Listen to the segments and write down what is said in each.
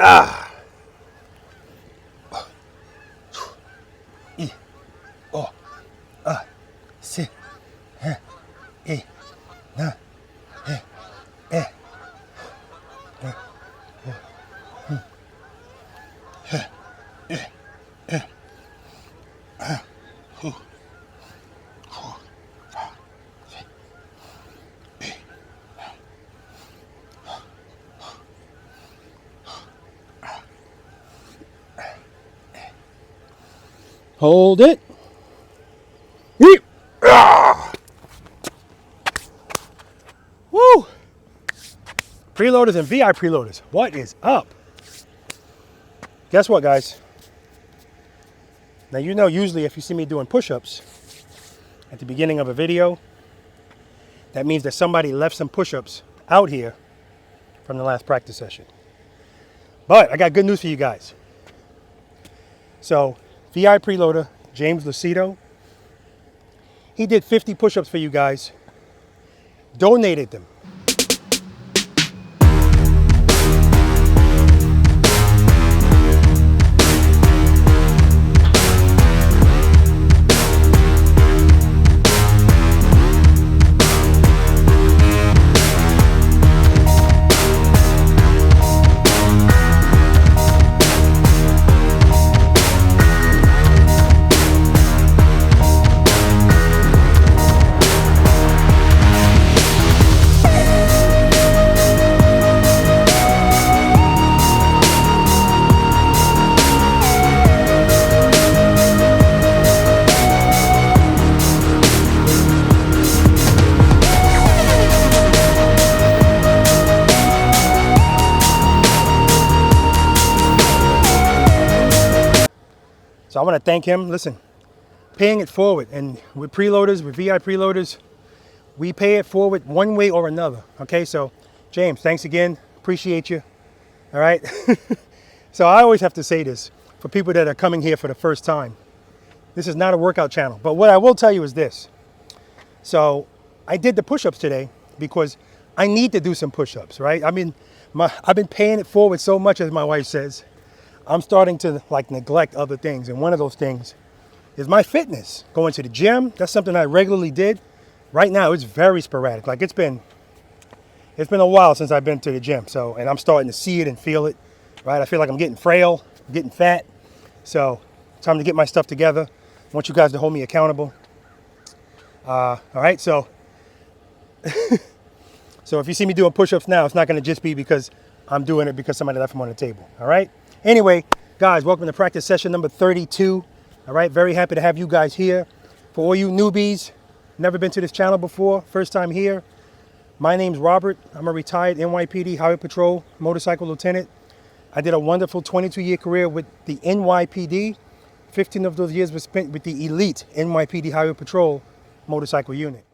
Ah. E. O. A. C. H. E. N. E. E. Hold it. Woo! Preloaders and VI preloaders. What is up? Guess what, guys? Now, you know, usually if you see me doing push-ups at the beginning of a video, that means that somebody left some push-ups out here from the last practice session. But I got good news for you guys. So, VI Preloader, James Lucido, he did 50 push-ups for you guys, donated them. So I want to thank him. Listen, paying it forward, and with preloaders, with VI preloaders, we pay it forward one way or another. Okay, so James, thanks again. Appreciate you. All right. So I always have to say this for people that are coming here for the first time. This is not a workout channel, but what I will tell you is this. So I did the push-ups today because I need to do some push-ups, right? I mean, I've been paying it forward so much, as my wife says. I'm starting to neglect other things. And one of those things is my fitness. Going to the gym, that's something I regularly did. Right now, it's very sporadic. Like it's been a while since I've been to the gym. So, and I'm starting to see it and feel it, right? I feel like I'm getting frail, I'm getting fat. So time to get my stuff together. I want you guys to hold me accountable. All right, so, so if you see me doing push-ups now, it's not gonna just be because I'm doing it because somebody left them on the table, all right? Anyway, guys, welcome to practice session number 32. All right, very happy to have you guys here. For all you newbies, never been to this channel before, first time here, my name's Robert. I'm a retired NYPD Highway Patrol motorcycle lieutenant. I did a wonderful 22-year career with the NYPD. 15 of those years were spent with the elite NYPD Highway Patrol motorcycle unit.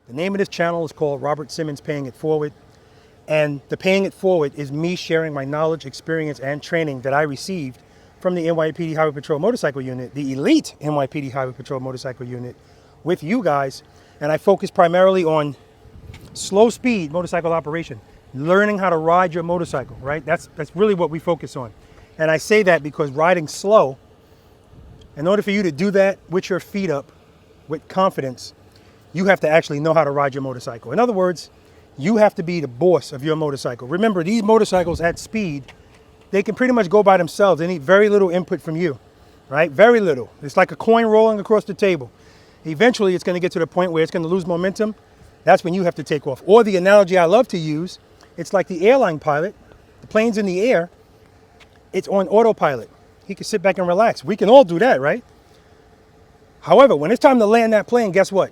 The name of this channel is called Robert Simmons Paying It Forward. And the paying it forward is me sharing my knowledge, experience, and training that I received from the NYPD Highway Patrol Motorcycle Unit, the elite NYPD Highway Patrol Motorcycle Unit, with you guys. And I focus primarily on slow speed motorcycle operation, learning how to ride your motorcycle, right? That's really what we focus on. And I say that because riding slow, in order for you to do that with your feet up, with confidence, you have to actually know how to ride your motorcycle. In other words, you have to be the boss of your motorcycle. Remember, these motorcycles at speed, they can pretty much go by themselves. They need very little input from you, right? Very little. It's like a coin rolling across the table. Eventually, it's going to get to the point where it's going to lose momentum. that's when you have to take off. Or the analogy I love to use, it's like the airline pilot. The plane's in the air, it's on autopilot. He can sit back and relax. We can all do that, right? However, when it's time to land that plane, guess what?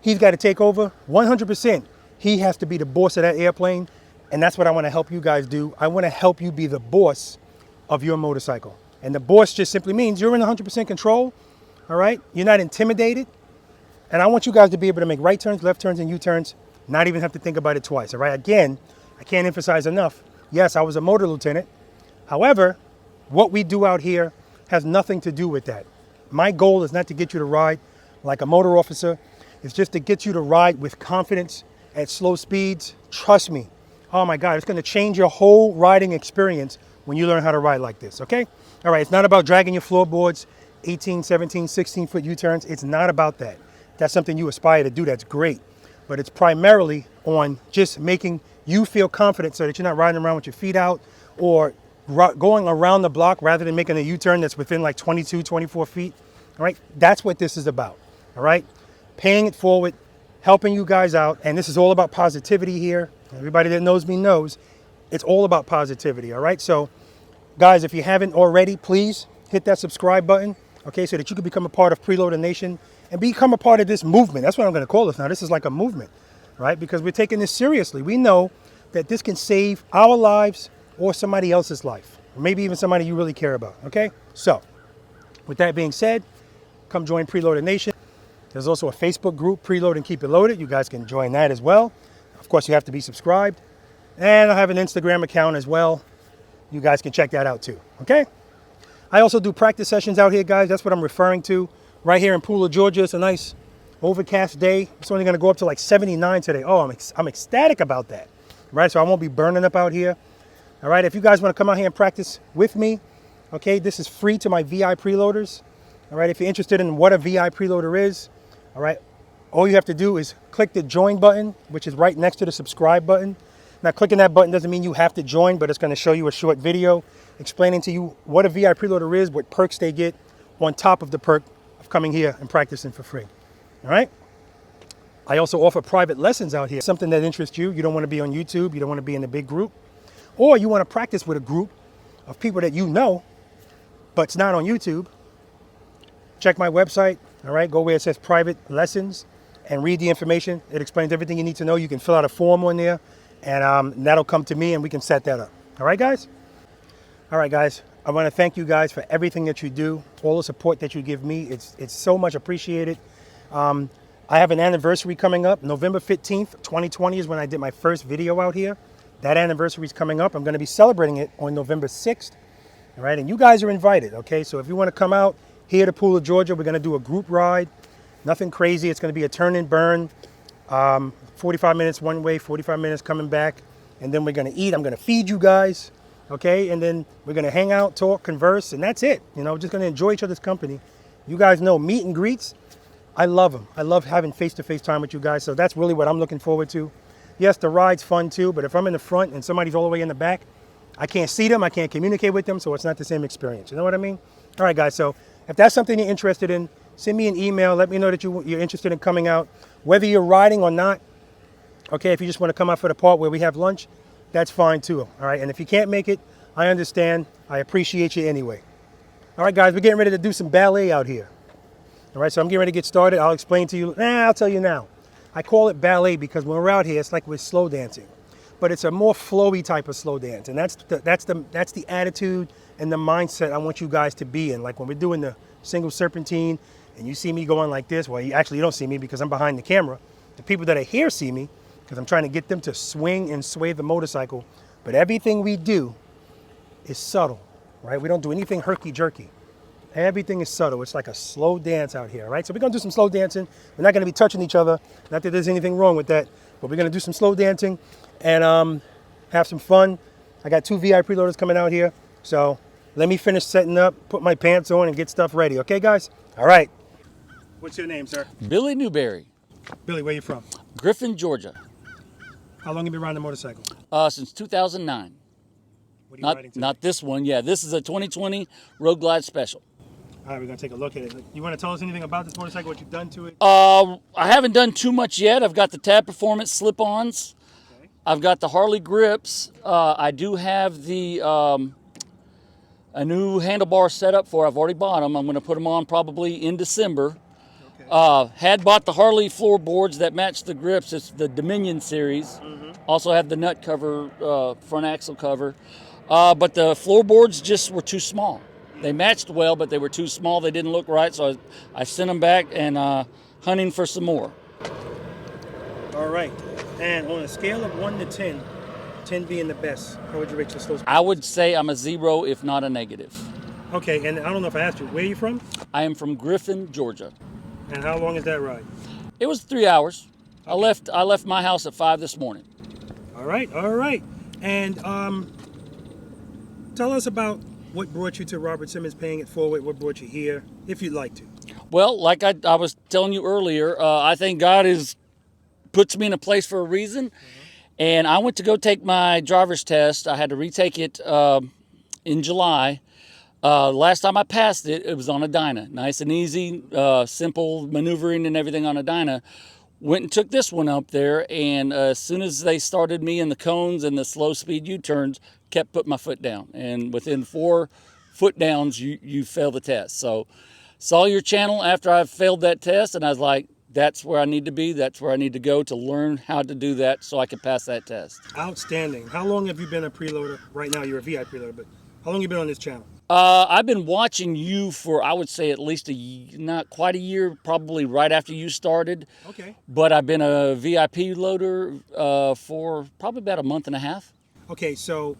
He's got to take over 100%. He has to be the boss of that airplane. And that's what I want to help you guys do. I want to help you be the boss of your motorcycle. And the boss just simply means you're in 100% control, all right? You're not intimidated. And I want you guys to be able to make right turns, left turns, and U-turns, not even have to think about it twice, all right? Again, I can't emphasize enough. Yes, I was a motor lieutenant. However, what we do out here has nothing to do with that. My goal is not to get you to ride like a motor officer. It's just to get you to ride with confidence at slow speeds. Trust me. Oh my God, it's going to change your whole riding experience when you learn how to ride like this, okay? All right, it's not about dragging your floorboards, 18, 17, 16-foot U-turns. It's not about that. If that's something you aspire to do, that's great. But it's primarily on just making you feel confident so that you're not riding around with your feet out or going around the block rather than making a U-turn that's within like 22, 24 feet. All right, that's what this is about. All right, paying it forward, helping you guys out. And this is all about positivity here. Everybody that knows me knows it's all about positivity. All right, so guys, if you haven't already, please hit that subscribe button, okay, so that you can become a part of Preloader Nation and become a part of this movement. That's what I'm going to call this now. This is like a movement, right? Because we're taking this seriously. We know that this can save our lives or somebody else's life, or maybe even somebody you really care about, okay? So, with that being said, come join Preloader Nation. There's also a Facebook group, Preload and Keep It Loaded. You guys can join that as well. Of course, you have to be subscribed. And I have an Instagram account as well. You guys can check that out too, okay? I also do practice sessions out here, guys. That's what I'm referring to. Right here in Pooler, Georgia. It's a nice overcast day. It's only going to go up to like 79 today. Oh, I'm ecstatic about that, right? So I won't be burning up out here. All right, if you guys want to come out here and practice with me, okay, this is free to my V.I.Preloaders. All right, if you're interested in what a V.I.Preloader is, all right, all you have to do is click the join button, which is right next to the subscribe button. Now, clicking that button doesn't mean you have to join, but it's going to show you a short video explaining to you what a V.I.Preloader is, what perks they get on top of the perk of coming here and practicing for free. All right? I also offer private lessons out here. Something that interests you. You don't want to be on YouTube. You don't want to be in a big group. Or you want to practice with a group of people that you know, but it's not on YouTube. Check my website. All right? Go where it says private lessons and read the information. It explains everything you need to know. You can fill out a form on there, and that'll come to me, and we can set that up. All right, guys? All right, guys. I want to thank you guys for everything that you do, all the support that you give me. It's so much appreciated. I have an anniversary coming up. November 15th, 2020 is when I did my first video out here. That anniversary is coming up. I'm going to be celebrating it on November 6th. All right, and you guys are invited, okay? So if you want to come out here to Pooler, Georgia, we're going to do a group ride. Nothing crazy. It's going to be a turn and burn. 45 minutes one way, 45 minutes coming back. And then we're going to eat. I'm going to feed you guys, okay? And then we're going to hang out, talk, converse, and that's it. You know, just going to enjoy each other's company. You guys know meet and greets. I love them. I love having face-to-face time with you guys. So that's really what I'm looking forward to. Yes, the ride's fun too, but if I'm in the front and somebody's all the way in the back, I can't see them, I can't communicate with them, so it's not the same experience. You know what I mean? All right, guys, so if that's something you're interested in, send me an email. Let me know that you're interested in coming out, whether you're riding or not. Okay, if you just want to come out for the part where we have lunch, that's fine too. All right, and if you can't make it, I understand. I appreciate you anyway. All right, guys, we're getting ready to do some ballet out here. All right, so I'm getting ready to get started. I'll explain to you. I'll tell you now. I call it ballet because when we're out here, it's like we're slow dancing, but it's a more flowy type of slow dance, and that's the attitude and the mindset I want you guys to be in. Like when we're doing the single serpentine, and you see me going like this. Well, you don't see me because I'm behind the camera. The people that are here see me because I'm trying to get them to swing and sway the motorcycle. But everything we do is subtle, right? We don't do anything herky-jerky. Everything is subtle. It's like a slow dance out here, right? So we're going to do some slow dancing. We're not going to be touching each other. Not that there's anything wrong with that, but we're going to do some slow dancing and have some fun. I got 2 V.I.Preloaders coming out here. So let me finish setting up, put my pants on, and get stuff ready. Okay, guys? All right. What's your name, sir? Billy Newberry. Billy, where you from? Griffin, Georgia. How long have you been riding a motorcycle? Since 2009. What are you riding today? Not this one. Yeah, this is a 2020 Road Glide Special. All right, we're gonna take a look at it. You want to tell us anything about this motorcycle? What you've done to it? I haven't done too much yet. I've got the Tab Performance slip-ons. Okay. I've got the Harley grips. I do have the a new handlebar setup for. I've already bought them. I'm going to put them on probably in December. Okay. Had bought the Harley floorboards that match the grips. It's the Dominion series. Also have the nut cover, front axle cover. But the floorboards just were too small. They matched well, but they were too small. They didn't look right, so I sent them back and hunting for some more. All right. And on a scale of 1 to 10, 10 being the best, how would you rate your slow speed? I would say I'm a 0, if not a negative. Okay, and I don't know if I asked you, where are you from? I am from Griffin, Georgia. And how long is that ride? It was 3 hours. Okay. I left my house at 5 this morning. All right, all right. And tell us about what brought you to Robert Simmons Paying It Forward. What brought you here, if you'd like to. Well, like I was telling you earlier, I think God puts me in a place for a reason. And I went to go take my driver's test. I had to retake it in July. Last time I passed it, it was on a Dyna. Nice and easy, simple maneuvering and everything on a Dyna. Went and took this one up there, and as soon as they started me in the cones and the slow speed U-turns, kept putting my foot down. And within 4 foot downs, you fail the test. So saw your channel after I failed that test, and I was like, that's where I need to be. That's where I need to go to learn how to do that so I can pass that test. Outstanding. How long have you been a preloader? Right now you're a V.I.Preloader, but how long have you been on this channel? I've been watching you for, I would say, at least not quite a year, probably right after you started. Okay. But I've been a VIP loader for probably about a month and a half. Okay, so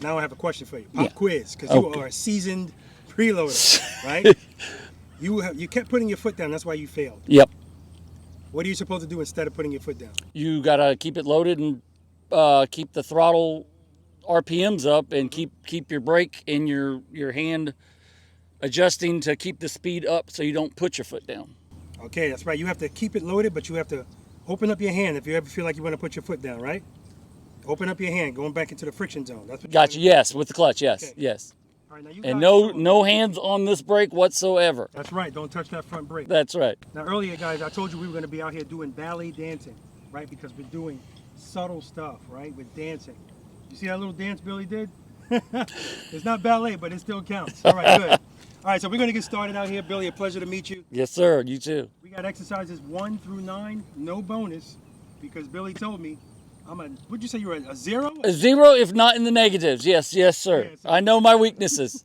now I have a question for you. Pop Yeah. quiz, because you Okay. are a seasoned preloader, right? You kept putting your foot down. That's why you failed. Yep. What are you supposed to do instead of putting your foot down? You got to keep it loaded and keep the throttle RPMs up and keep your brake and your hand adjusting to keep the speed up so you don't put your foot down. Okay, that's right. You have to keep it loaded, but you have to open up your hand if you ever feel like you want to put your foot down, right? Open up your hand, going back into the friction zone. That's what Gotcha. Yes, with the clutch. Yes, Okay. yes. All right, now you And guys- no hands on this brake whatsoever. That's right. Don't touch that front brake. That's right. Now, earlier, guys, I told you we were going to be out here doing ballet dancing, right? Because we're doing subtle stuff, right, with dancing. You see that little dance Billy did? It's not ballet, but it still counts. All right, good. All right, so we're going to get started out here. Billy, a pleasure to meet you. Yes, sir. You too. We got exercises 1 through 9, no bonus, because Billy told me what'd you say, you were a 0? A 0, if not in the negatives. Yes, yes, sir. Yeah, so- I know my weaknesses.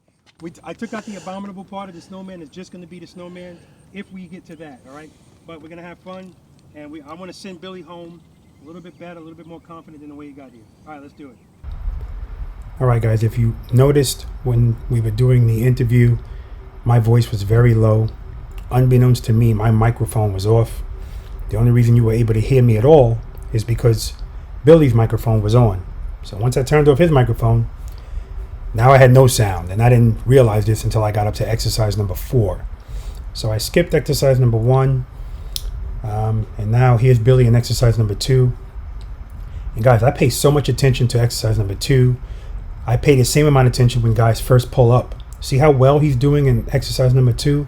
I took out the abominable part of the snowman. It's just going to be the snowman if we get to that, all right? But we're going to have fun, and I want to send Billy home a little bit better, a little bit more confident than the way he got here. All right, let's do it. All right, guys, if you noticed when we were doing the interview, my voice was very low. Unbeknownst to me, my microphone was off. The only reason you were able to hear me at all is because Billy's microphone was on. So once I turned off his microphone, now I had no sound, and I didn't realize this until I got up to exercise number 4. So I skipped exercise number 1, and now here's Billy in exercise number 2. And guys, I pay so much attention to exercise number 2. I pay the same amount of attention when guys first pull up. See how well he's doing in exercise number 2?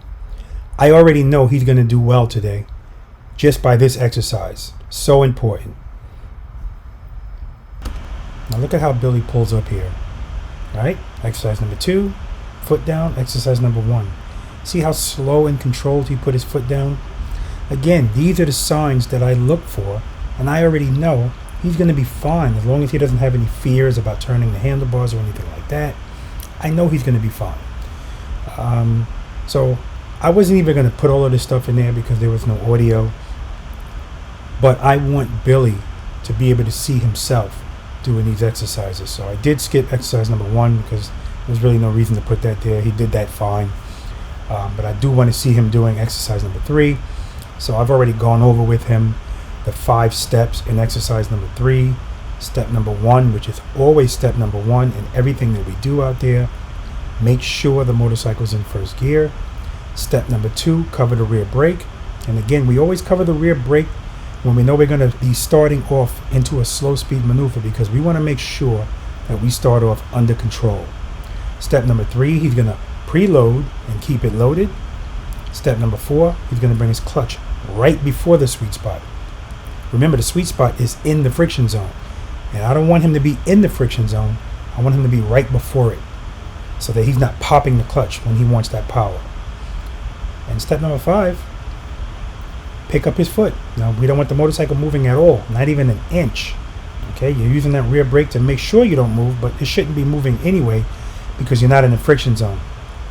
I already know he's going to do well today just by this exercise. So important. Now look at how Billy pulls up here. Right? Exercise number 2, foot down. Exercise number 1. See how slow and controlled he put his foot down? Again, these are the signs that I look for, and I already know he's going to be fine as long as he doesn't have any fears about turning the handlebars or anything like that. I know he's going to be fine. So I wasn't even going to put all of this stuff in there because there was no audio, but I want Billy to be able to see himself doing these exercises. So I did skip exercise number 1 because there's really no reason to put that there. He did that fine. But I do want to see him doing exercise number 3. So I've already gone over with him the 5 steps in exercise number 3. Step number 1, which is always step number 1 in everything that we do out there. Make sure the motorcycle's in first gear. Step number 2, cover the rear brake. And again, we always cover the rear brake when we know we're going to be starting off into a slow speed maneuver, because we want to make sure that we start off under control. Step number 3, he's going to preload and keep it loaded. Step number 4, he's going to bring his clutch right before the sweet spot. Remember, the sweet spot is in the friction zone. And I don't want him to be in the friction zone. I want him to be right before it, so that he's not popping the clutch when he wants that power. And step number 5, pick up his foot. Now, we don't want the motorcycle moving at all, not even an inch. Okay, you're using that rear brake to make sure you don't move, but it shouldn't be moving anyway because you're not in the friction zone.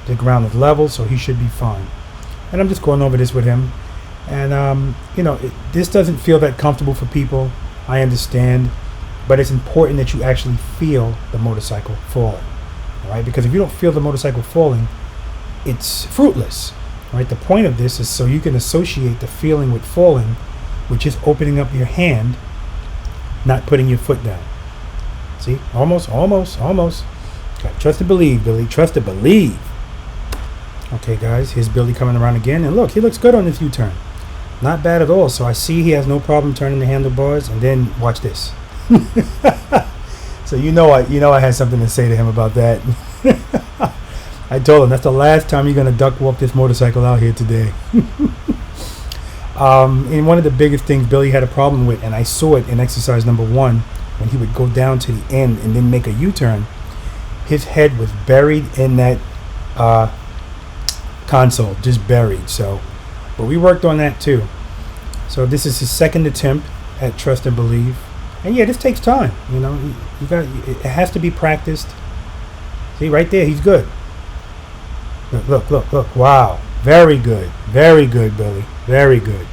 The ground is level, so he should be fine. And I'm just going over this with him. And, this doesn't feel that comfortable for people. I understand. But it's important that you actually feel the motorcycle falling. All right? Because if you don't feel the motorcycle falling, it's fruitless. Right? The point of this is so you can associate the feeling with falling with just opening up your hand, not putting your foot down. See? Almost. Got trust and believe, Billy. Trust and believe. Okay, guys. Here's Billy coming around again. And look, he looks good on this U-turn. Not bad at all. So I see he has no problem turning the handlebars. And then watch this. So I had something to say to him about that. I told him that's the last time you're gonna duck walk this motorcycle out here today. And one of the biggest things Billy had a problem with, and I saw it in exercise number 1, when he would go down to the end and then make a U-turn, his head was buried in that console, just buried. So, but we worked on that too. So this is his second attempt at trust and believe. And yeah, this takes time. It has to be practiced. See, right there, he's good. Look. Wow. Very good, Billy. Very good.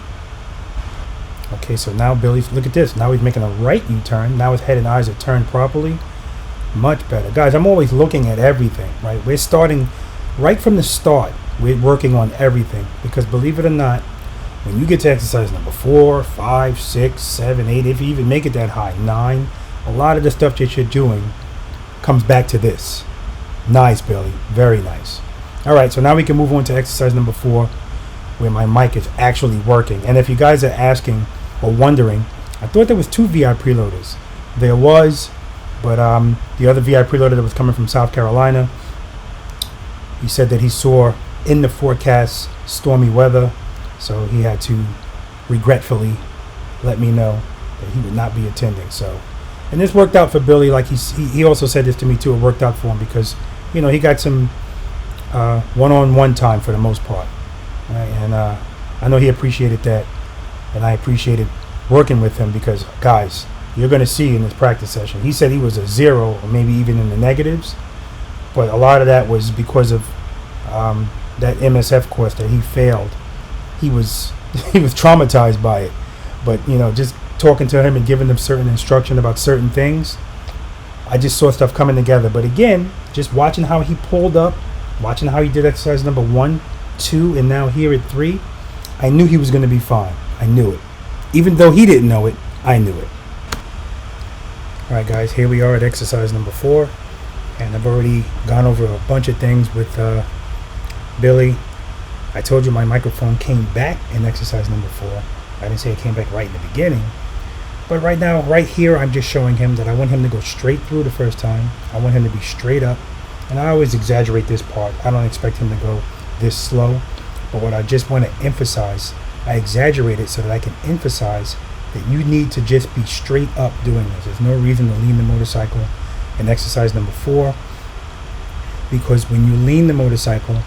Okay, so now Billy's, look at this. Now he's making a right U-turn. Now his head and eyes are turned properly. Much better. Guys, I'm always looking at everything, right? We're starting right from the start. We're working on everything. Because believe it or not, when you get to exercise number 4, 5, 6, 7, 8, if you even make it that high, 9, a lot of the stuff that you're doing comes back to this. Nice, Billy. Very nice. All right, so now we can move on to exercise number 4, where my mic is actually working. And if you guys are asking or wondering, I thought there was 2 V.I.Preloaders. There was, but the other V.I.Preloader that was coming from South Carolina, he said that he saw in the forecast stormy weather, so he had to regretfully let me know that he would not be attending. So, and this worked out for Billy. Like he also said this to me too. It worked out for him because he got some one-on-one time for the most part, right? And I know he appreciated that, and I appreciated working with him because, guys, you're going to see in this practice session, he said he was a 0 or maybe even in the negatives, but a lot of that was because of that MSF course that he failed. He was traumatized by it, but just talking to him and giving him certain instruction about certain things, I just saw stuff coming together. But again, just watching how he pulled up, watching how he did exercise number 1, 2, and now here at 3, I knew he was going to be fine. I knew it. Even though he didn't know it, I knew it. All right, guys, here we are at exercise number 4, and I've already gone over a bunch of things with Billy. I told you my microphone came back in exercise number 4. I didn't say it came back right in the beginning. But right now, right here, I'm just showing him that I want him to go straight through the first time. I want him to be straight up. And I always exaggerate this part. I don't expect him to go this slow. But what I just want to emphasize, I exaggerate it so that I can emphasize that you need to just be straight up doing this. There's no reason to lean the motorcycle in exercise number 4. Because when you lean the motorcycle,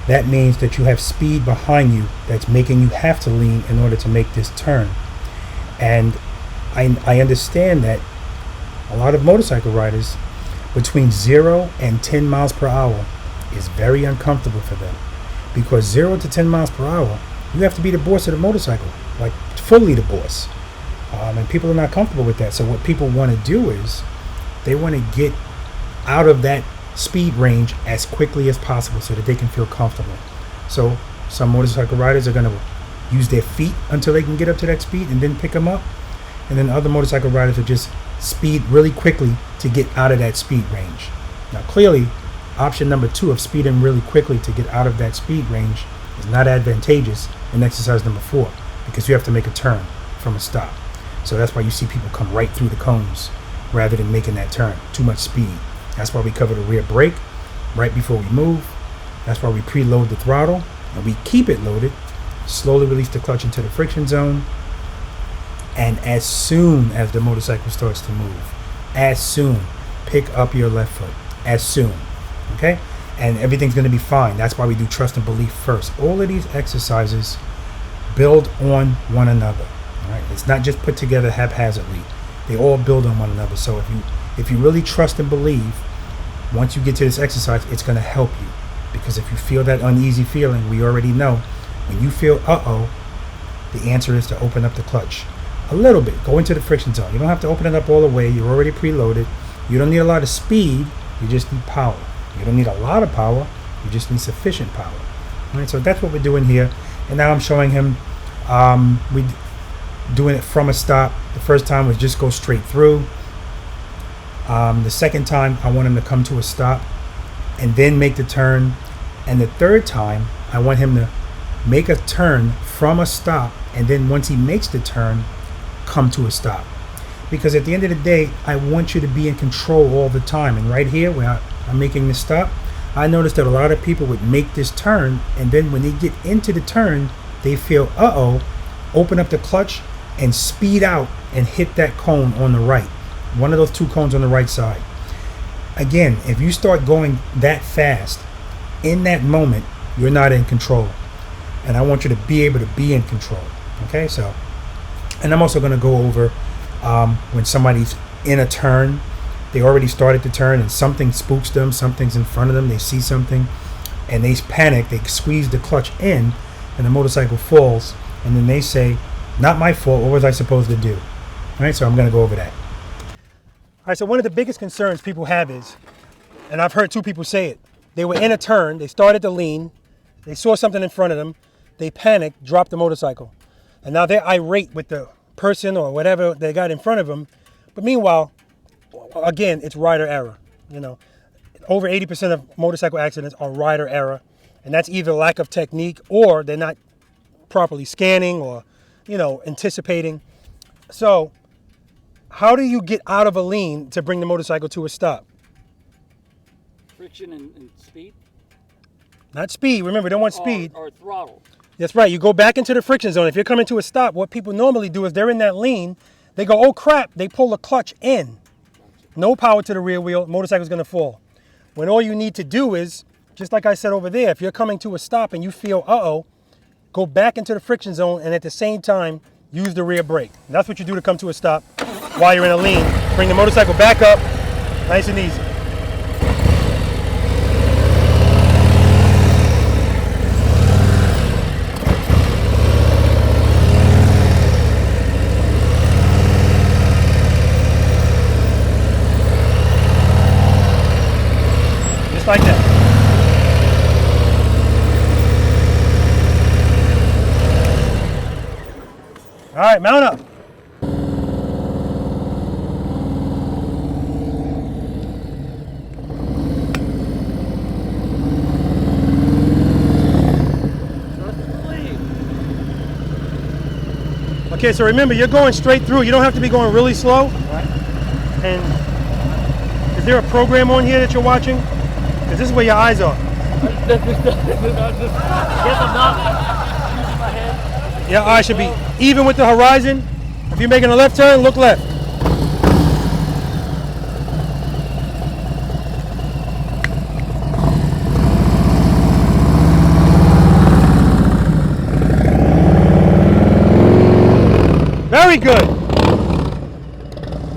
that means that you have speed behind you that's making you have to lean in order to make this turn. And I understand that a lot of motorcycle riders between 0 and 10 miles per hour is very uncomfortable for them. Because 0 to 10 miles per hour, you have to be the boss of the motorcycle, like fully the boss. And people are not comfortable with that. So what people want to do is they want to get out of that speed range as quickly as possible so that they can feel comfortable. So some motorcycle riders are going to use their feet until they can get up to that speed and then pick them up. And then other motorcycle riders will just speed really quickly to get out of that speed range. Now clearly, option number 2 of speeding really quickly to get out of that speed range is not advantageous in exercise number 4 because you have to make a turn from a stop. So that's why you see people come right through the cones rather than making that turn. Too much speed. That's why we cover the rear brake right before we move. That's why we preload the throttle and we keep it loaded. Slowly release the clutch into the friction zone. And as soon as the motorcycle starts to move, as soon, pick up your left foot. As soon, okay? And everything's gonna be fine. That's why we do trust and belief first. All of these exercises build on one another, all right? It's not just put together haphazardly. They all build on one another. So if you really trust and believe, once you get to this exercise, it's gonna help you. Because if you feel that uneasy feeling, we already know, when you feel uh-oh, the answer is to open up the clutch a little bit. Go into the friction zone. You don't have to open it up all the way. You're already preloaded. You don't need a lot of speed. You just need power. You don't need a lot of power. You just need sufficient power. All right, so that's what we're doing here. And now I'm showing him we doing it from a stop. The first time was just go straight through. The second time, I want him to come to a stop and then make the turn. And the third time, I want him to make a turn from a stop, and then once he makes the turn, come to a stop. Because at the end of the day, I want you to be in control all the time. And right here, where I'm making this stop, I noticed that a lot of people would make this turn, and then when they get into the turn, they feel uh-oh, open up the clutch and speed out and hit that cone on the right. One of those two cones on the right side. Again, if you start going that fast, in that moment, you're not in control. And I want you to be able to be in control. Okay, so, and I'm also going to go over when somebody's in a turn, they already started the turn and something spooks them, something's in front of them, they see something, and they panic, they squeeze the clutch in, and the motorcycle falls, and then they say, not my fault, what was I supposed to do? All right, so I'm going to go over that. All right, so one of the biggest concerns people have is, and I've heard two people say it, they were in a turn, they started to lean, they saw something in front of them, they panicked, dropped the motorcycle. And now they're irate with the person or whatever they got in front of them. But meanwhile, again, it's rider error. You know, over 80% of motorcycle accidents are rider error. And that's either lack of technique or they're not properly scanning or, you know, anticipating. So how do you get out of a lean to bring the motorcycle to a stop? Friction and speed? Not speed. Remember, we don't want speed. Or throttle. That's right. You go back into the friction zone. If you're coming to a stop, what people normally do is they're in that lean. They go, oh, crap. They pull the clutch in. No power to the rear wheel. Motorcycle's going to fall. When all you need to do is, just like I said over there, if you're coming to a stop and you feel, uh-oh, go back into the friction zone and at the same time, use the rear brake. And that's what you do to come to a stop while you're in a lean. Bring the motorcycle back up, nice and easy. Like that. All right, mount up. Okay, so remember, you're going straight through. You don't have to be going really slow. And is there a program on here that you're watching? Because this is where your eyes are. Your eyes should be even with the horizon. If you're making a left turn, look left. Very good.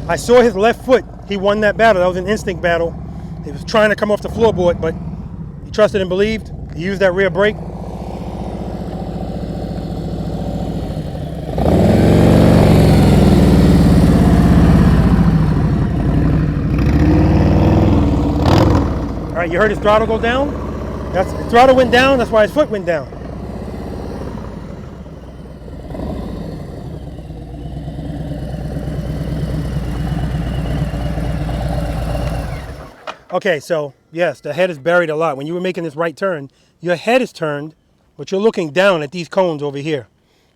I saw his left foot. He won that battle. That was an instinct battle. He was trying to come off the floorboard, but he trusted and believed. He used that rear brake. All right, you heard his throttle go down? That's, the throttle went down, that's why his foot went down. Okay, so yes, the head is buried a lot. When you were making this right turn, your head is turned, but you're looking down at these cones over here,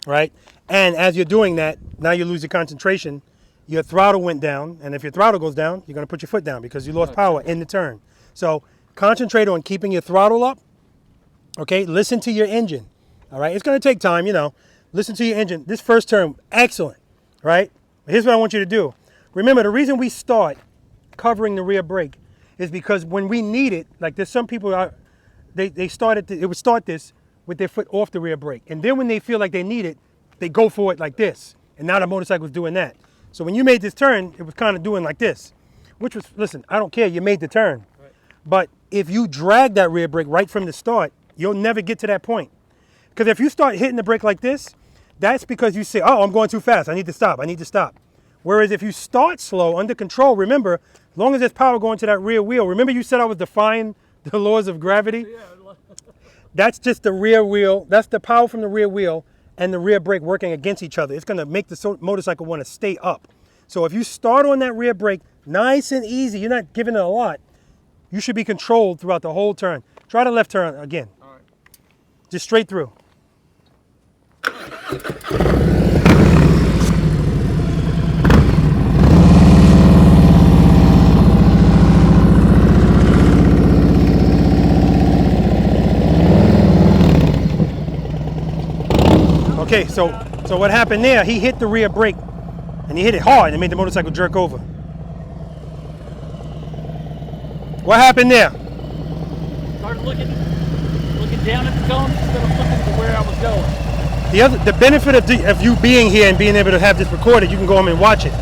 right? And as you're doing that, now you lose your concentration. Your throttle went down, and if your throttle goes down, you're going to put your foot down because you lost power in the turn. So concentrate on keeping your throttle up Okay, listen to your engine. All right, it's going to take time, you know. Listen to your engine. This first turn, excellent, right? Here's what I want you to do. Remember, the reason we start covering the rear brake is because when we need it, like there's some people out, they started to, it would start this with their foot off the rear brake. And then when they feel like they need it, they go for it like this. And now the motorcycle's doing that. So when you made this turn, it was kind of doing like this, which was, listen, I don't care, you made the turn. Right. But if you drag that rear brake right from the start, you'll never get to that point. Because if you start hitting the brake like this, that's because you say, oh, I'm going too fast, I need to stop, I need to stop. Whereas if you start slow, under control, remember, as long as there's power going to that rear wheel, remember you said I was defying the laws of gravity? Yeah. That's just the rear wheel, that's the power from the rear wheel and the rear brake working against each other. It's gonna make the motorcycle wanna stay up. So if you start on that rear brake, nice and easy, you're not giving it a lot, you should be controlled throughout the whole turn. Try the left turn again. All right. Just straight through. Okay, so what happened there, he hit the rear brake and he hit it hard and it made the motorcycle jerk over. What happened there? Started looking down at the cones instead of looking to where I was going. The benefit of you being here and being able to have this recorded, you can go home and watch it.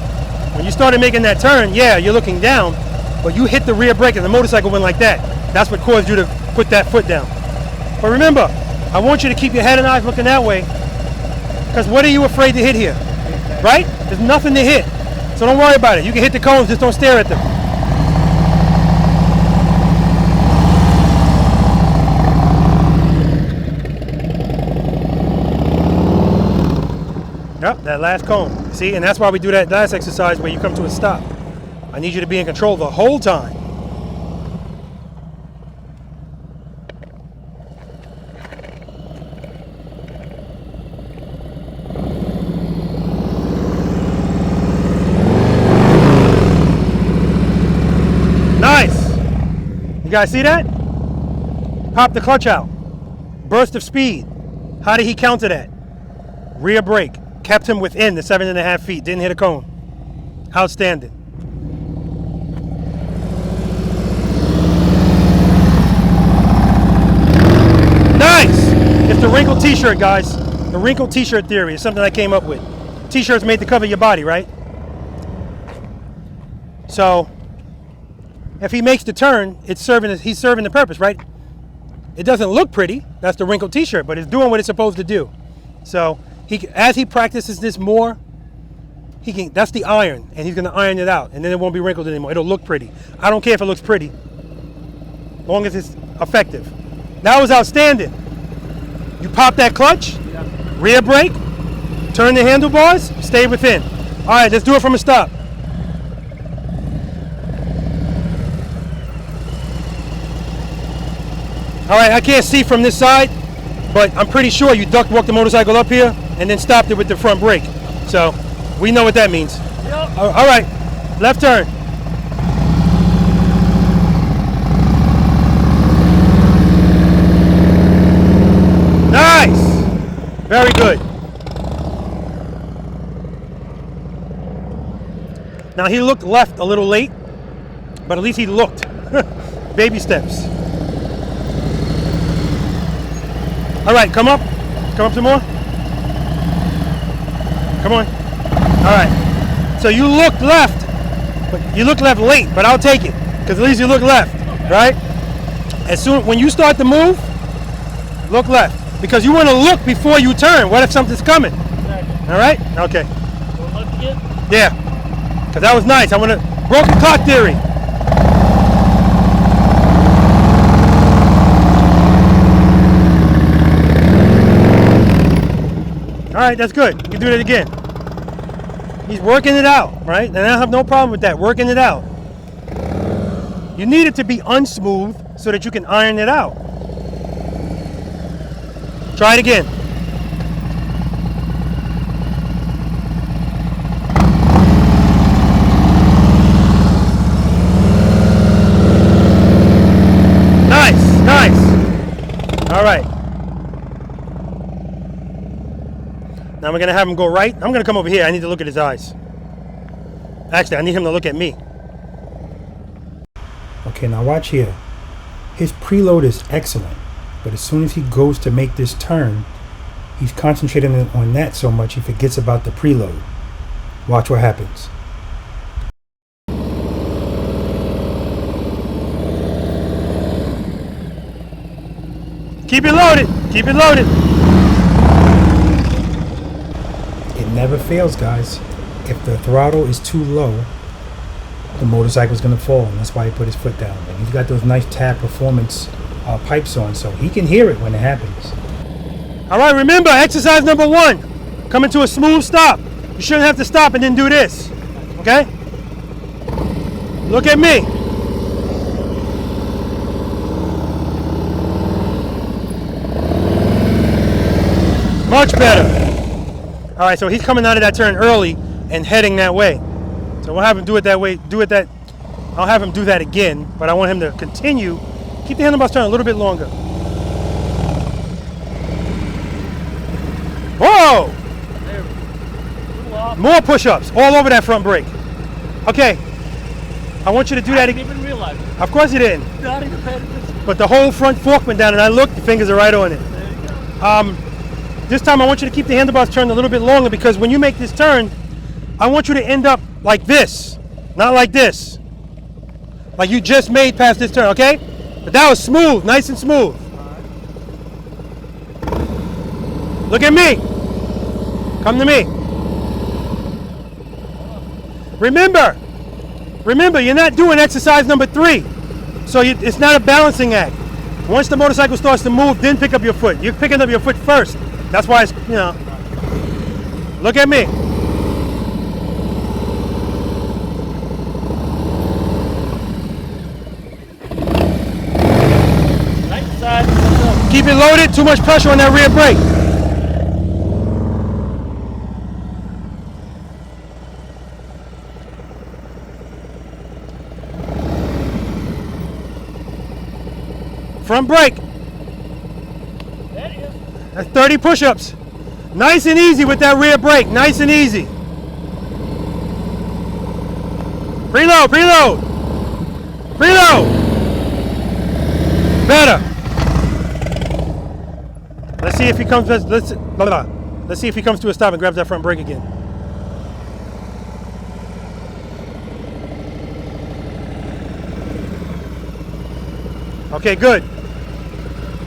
When you started making that turn, yeah, you're looking down, but you hit the rear brake and the motorcycle went like that. That's what caused you to put that foot down. But remember, I want you to keep your head and eyes looking that way, because what are you afraid to hit here? Right? There's nothing to hit. So don't worry about it. You can hit the cones, just don't stare at them. Yep, that last cone. See, and that's why we do that last exercise where you come to a stop. I need you to be in control the whole time. Nice. You guys see that? Pop the clutch out. Burst of speed. How did he counter that? Rear brake. Kept him within the 7.5 feet. Didn't hit a cone. Outstanding. Nice! It's the wrinkled t-shirt, guys. The wrinkled t-shirt theory is something I came up with. T-shirts made to cover your body, right? So, if he makes the turn, he's serving the purpose, right? It doesn't look pretty. That's the wrinkled t-shirt, but it's doing what it's supposed to do. So, as he practices this more, that's the iron, and he's going to iron it out, and then it won't be wrinkled anymore. It'll look pretty. I don't care if it looks pretty, as long as it's effective. That was outstanding. You pop that clutch, rear brake, turn the handlebars, stay within. All right, let's do it from a stop. All right, I can't see from this side, but I'm pretty sure you walked the motorcycle up here and then stopped it with the front brake. So we know what that means. Yep. All right, left turn. Nice. Very good. Now he looked left a little late, but at least he looked. Baby steps. All right, come up. Come up some more. Come on. All right. So you looked left, but you looked left late, but I'll take it, because at least you look left, right? When you start to move, look left, because you want to look before you turn. What if something's coming? Exactly. All right? Okay. Going left again? Yeah, because that was nice. I want to broken clock theory. All right, that's good. You can do that again. He's working it out, right? And I have no problem with that, working it out. You need it to be unsmooth so that you can iron it out. Try it again. Nice, nice. All right. Now we're gonna have him go right. I'm gonna come over here. I need to look at his eyes. Actually, I need him to look at me. Okay, now watch here. His preload is excellent, but as soon as he goes to make this turn, he's concentrating on that so much he forgets about the preload. Watch what happens. Keep it loaded. Keep it loaded. It never fails, guys. If the throttle is too low, the motorcycle's going to fall, and that's why he put his foot down. And he's got those nice tab performance pipes on, so he can hear it when it happens. All right, remember, exercise number 1. Coming to a smooth stop. You shouldn't have to stop and then do this, okay? Look at me. Much better. All right, so he's coming out of that turn early and heading that way. So we'll have him do it that way. I'll have him do that again, but I want him to continue. Keep the handlebars turning a little bit longer. Whoa! More push-ups all over that front brake. Okay, I want you to do that again. I didn't even realize it. Of course you didn't. Not even paying attention. But the whole front fork went down, and I looked, the fingers are right on it. There you go. This time I want you to keep the handlebars turned a little bit longer, because when you make this turn, I want you to end up like this, not like this. Like you just made past this turn, okay? But that was smooth, nice and smooth. Look at me. Come to me. Remember, you're not doing exercise number 3. So it's not a balancing act. Once the motorcycle starts to move, then pick up your foot. You're picking up your foot first. That's why it's, you know. Look at me. Right side. Keep it loaded, too much pressure on that rear brake. Front brake. There it is. That's 30 push-ups. Nice and easy with that rear brake. Nice and easy. Preload, preload. Preload. Better. Let's see if he comes. Let's see if he comes to a stop and grabs that front brake again. Okay, good.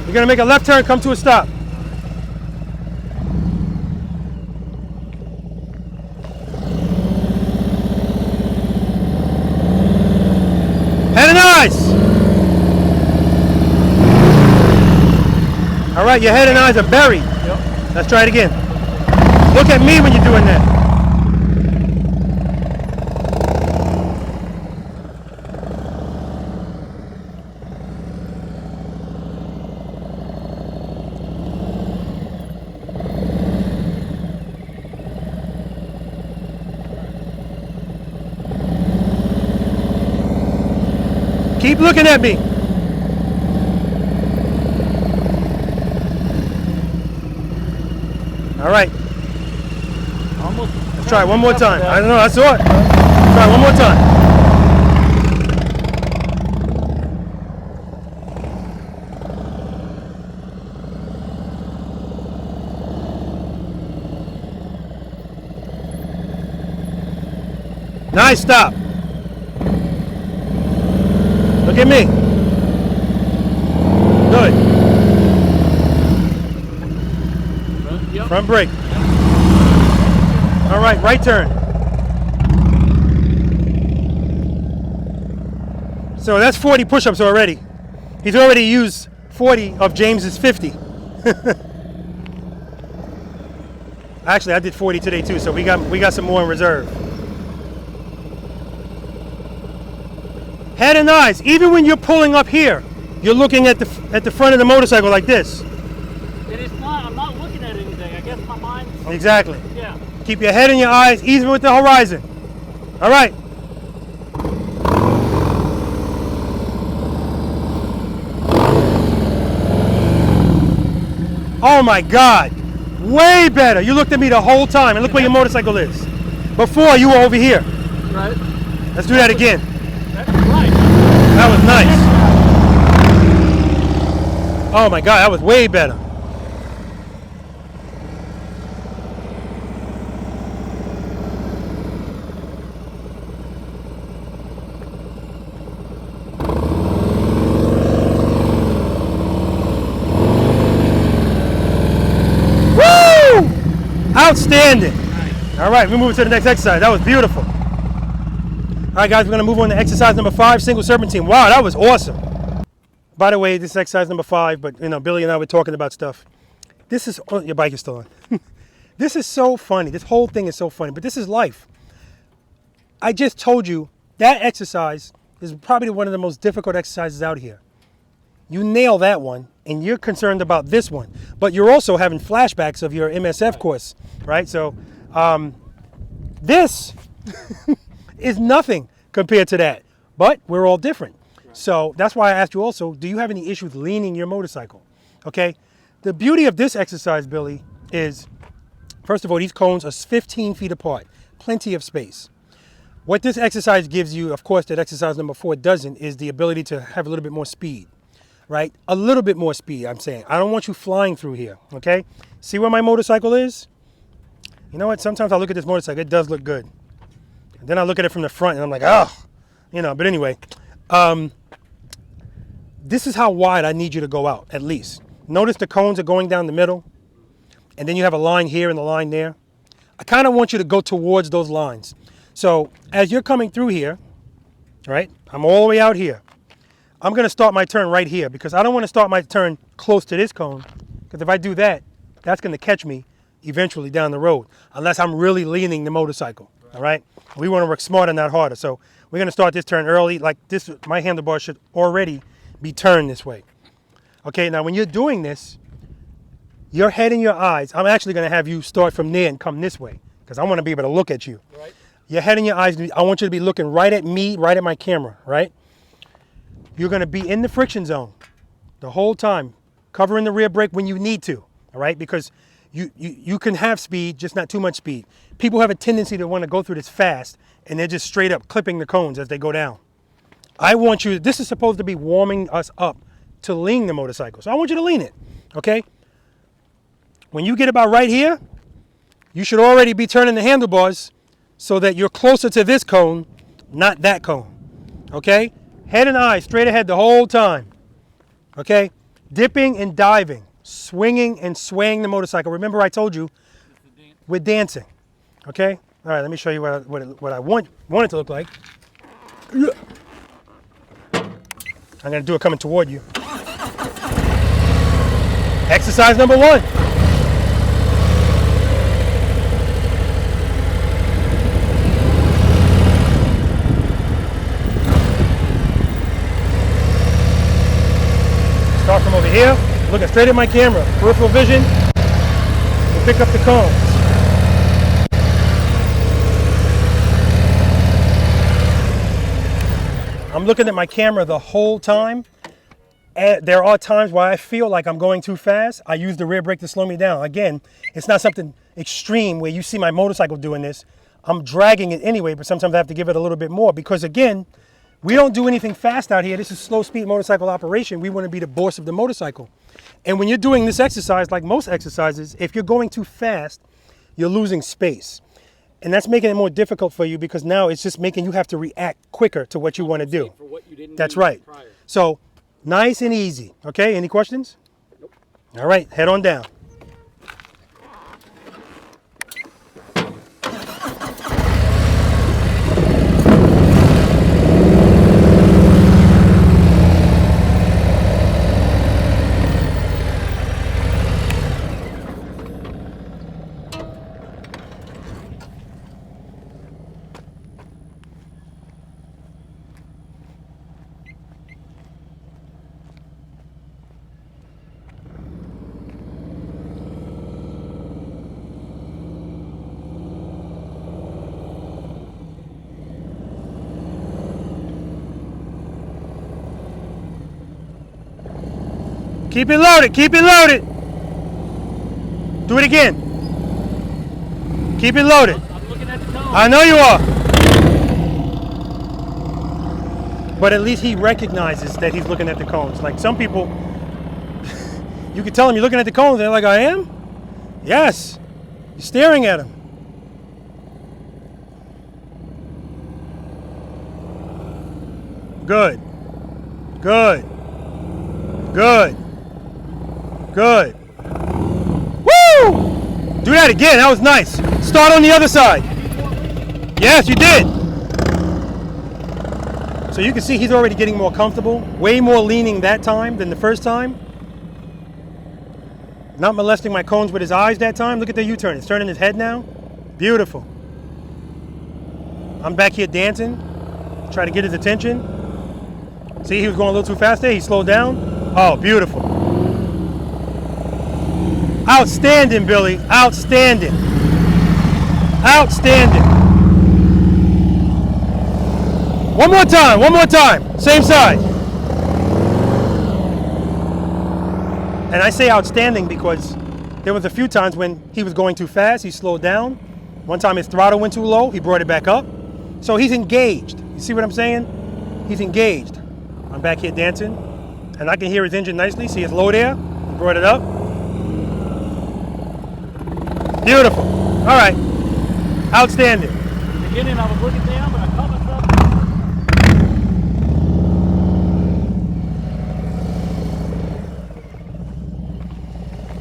You're gonna make a left turn, come to a stop. Head and eyes. All right, your head and eyes are buried. Yep. Let's try it again. Look at me when you're doing that. Keep looking at me. All right. Almost. Let's try it one more time. I don't know. I saw it. Try it one more time. Nice stop. Look at me. Good. Yep. Front brake. All right, right turn. So that's 40 push-ups already. He's already used 40 of James's 50. Actually, I did 40 today too, so we got some more in reserve. Head and eyes. Even when you're pulling up here, you're looking at the front of the motorcycle like this. It is not. I'm not looking at anything. I guess my mind. Exactly. Yeah. Keep your head and your eyes even with the horizon. All right. Oh my God. Way better. You looked at me the whole time, and look where your motorcycle is. Before, you were over here. Right. Let's do that again. That's right. That was nice. Oh my God, that was way better. Woo! Outstanding. Nice. All right, we move to the next exercise. That was beautiful. All right, guys, we're gonna move on to exercise number 5, single serpentine. Wow, that was awesome. By the way, this is exercise number 5, but you know, Billy and I were talking about stuff. This is, oh, your bike is still on. This is so funny. This whole thing is so funny, but this is life. I just told you that exercise is probably one of the most difficult exercises out here. You nail that one, and you're concerned about this one, but you're also having flashbacks of your MSF course, right? So this is nothing compared to that, but we're all different. So that's why I asked you also, do you have any issue with leaning your motorcycle? Okay. The beauty of this exercise, Billy, is, first of all, these cones are 15 feet apart, plenty of space. What this exercise gives you, of course, that exercise number 4 doesn't, is the ability to have a little bit more speed, right? A little bit more speed, I'm saying. I don't want you flying through here, okay? See where my motorcycle is? You know what? Sometimes I look at this motorcycle, it does look good. And then I look at it from the front and I'm like, oh, you know, but anyway. This is how wide I need you to go out, at least. Notice the cones are going down the middle, and then you have a line here and a line there. I kind of want you to go towards those lines. So as you're coming through here, right, I'm all the way out here. I'm going to start my turn right here because I don't want to start my turn close to this cone, because if I do that, that's going to catch me eventually down the road, unless I'm really leaning the motorcycle, all right? We want to work smarter, not harder. So we're going to start this turn early. Like this, my handlebar should already be turned this way. Okay, now when you're doing this, your head and your eyes, I'm actually going to have you start from there and come this way because I want to be able to look at you. Right. Your head and your eyes, I want you to be looking right at me, right at my camera, right? You're going to be in the friction zone the whole time, covering the rear brake when you need to, all right? Because you can have speed, just not too much speed. People have a tendency to want to go through this fast, and they're just straight up clipping the cones as they go down. I want you, this is supposed to be warming us up to lean the motorcycle. So I want you to lean it, okay? When you get about right here, you should already be turning the handlebars so that you're closer to this cone, not that cone, okay? Head and eyes straight ahead the whole time, okay? Dipping and diving, swinging and swaying the motorcycle. Remember I told you, we're dancing, okay? All right, let me show you what I want it to look like. I'm going to do it coming toward you. Exercise number 1. Start from over here, looking straight at my camera. Peripheral vision, we'll pick up the cones. I'm looking at my camera the whole time. And there are times where I feel like I'm going too fast. I use the rear brake to slow me down. Again, it's not something extreme where you see my motorcycle doing this. I'm dragging it anyway, but sometimes I have to give it a little bit more because, again, we don't do anything fast out here. This is slow speed motorcycle operation. We want to be the boss of the motorcycle. And when you're doing this exercise, like most exercises, if you're going too fast, you're losing space. And that's making it more difficult for you because now it's just making you have to react quicker to what you want to do. For what you didn't That's right. Prior. So nice and easy. Okay, any questions? Nope. All right, head on down. Keep it loaded, keep it loaded. Do it again. Keep it loaded. I'm looking at the cone. I know you are. But at least he recognizes that he's looking at the cones. Like some people, you can tell them you're looking at the cones, and they're like, I am? Yes. You're staring at them. Good. Good. Good. Good. Woo! Do that again. That was nice. Start on the other side. Yes, you did. So you can see he's already getting more comfortable. Way more leaning that time than the first time. Not molesting my cones with his eyes that time. Look at the U-turn. It's turning his head now. Beautiful. I'm back here dancing. Try to get his attention. See, he was going a little too fast there. He slowed down. Oh, beautiful. Outstanding, Billy. Outstanding. Outstanding. One more time. One more time. Same side. And I say outstanding because there was a few times when he was going too fast. He slowed down. One time his throttle went too low. He brought it back up. So he's engaged. You see what I'm saying? He's engaged. I'm back here dancing. And I can hear his engine nicely. See it's low there. He brought it up. Beautiful. All right. Outstanding. In the beginning, I was looking down, but I caught myself.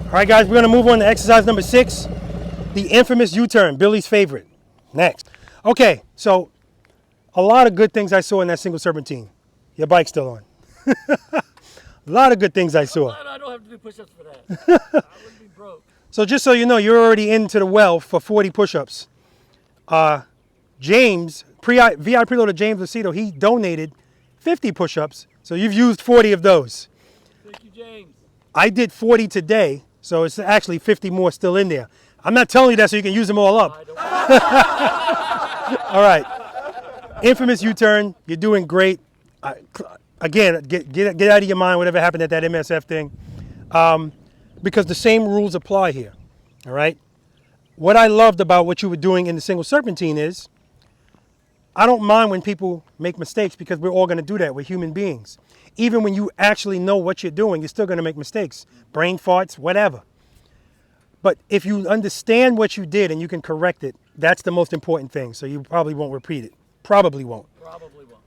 All right, guys, we're going to move on to exercise number 6, the infamous U-turn, Billy's favorite. Next. Okay, so a lot of good things I saw in that single serpentine. Your bike's still on. A lot of good things I saw. I don't have to do push-ups for that. I wouldn't be broke. So just so you know, you're already into the well for 40 push-ups. James, V.I.Preloader James Lucido, he donated 50 push-ups, so you've used 40 of those. Thank you, James. I did 40 today, so it's actually 50 more still in there. I'm not telling you that so you can use them all up. All right. Infamous U-turn, you're doing great. Again, get out of your mind whatever happened at that MSF thing. Because the same rules apply here, all right? What I loved about what you were doing in the single serpentine is, I don't mind when people make mistakes because we're all gonna do that, we're human beings. Even when you actually know what you're doing, you're still gonna make mistakes, brain farts, whatever. But if you understand what you did and you can correct it, that's the most important thing. So you probably won't repeat it, probably won't. Probably won't.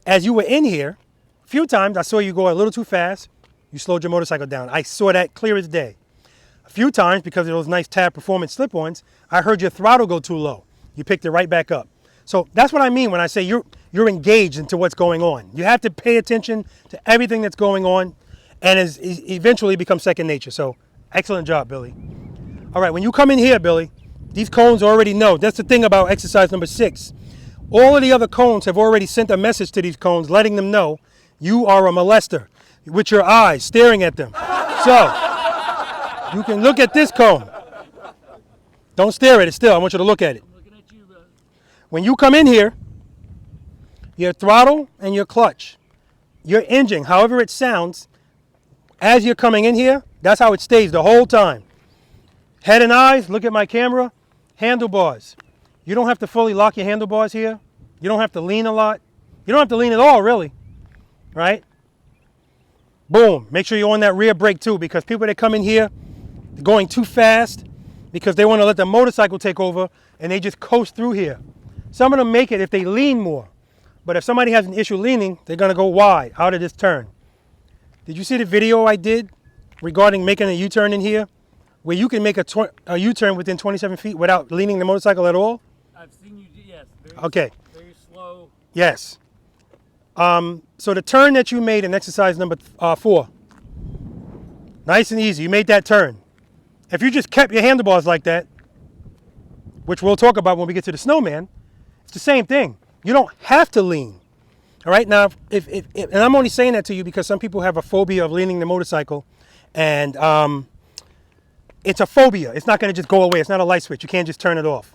As you were in here, a few times I saw you go a little too fast. You slowed your motorcycle down. I saw that clear as day. A few times, because of those nice Tab Performance slip-ons, I heard your throttle go too low. You picked it right back up. So that's what I mean when I say you're engaged into what's going on. You have to pay attention to everything that's going on, and eventually become second nature. So excellent job, Billy. All right, when you come in here, Billy, these cones already know. That's the thing about exercise number 6. All of the other cones have already sent a message to these cones letting them know you are a molester with your eyes staring at them. So you can look at this cone. Don't stare at it still. I want you to look at it. I'm looking at you, brother. When you come in here, your throttle and your clutch, your engine, however it sounds, as you're coming in here, that's how it stays the whole time. Head and eyes, look at my camera. Handlebars. You don't have to fully lock your handlebars here. You don't have to lean a lot. You don't have to lean at all, really. Right? Boom. Make sure you're on that rear brake too, because people that come in here, they're going too fast because they want to let the motorcycle take over and they just coast through here. Some of them make it if they lean more. But if somebody has an issue leaning, they're going to go wide out of this turn. Did you see the video I did regarding making a U-turn in here? Where you can make a U-turn within 27 feet without leaning the motorcycle at all? I've seen you, yes. Okay. Very slow. Yes. So the turn that you made in exercise number 4, nice and easy. You made that turn. If you just kept your handlebars like that, which we'll talk about when we get to the Snowman, it's the same thing. You don't have to lean. All right. Now, and I'm only saying that to you because some people have a phobia of leaning the motorcycle, and it's a phobia. It's not going to just go away. It's not a light switch. You can't just turn it off.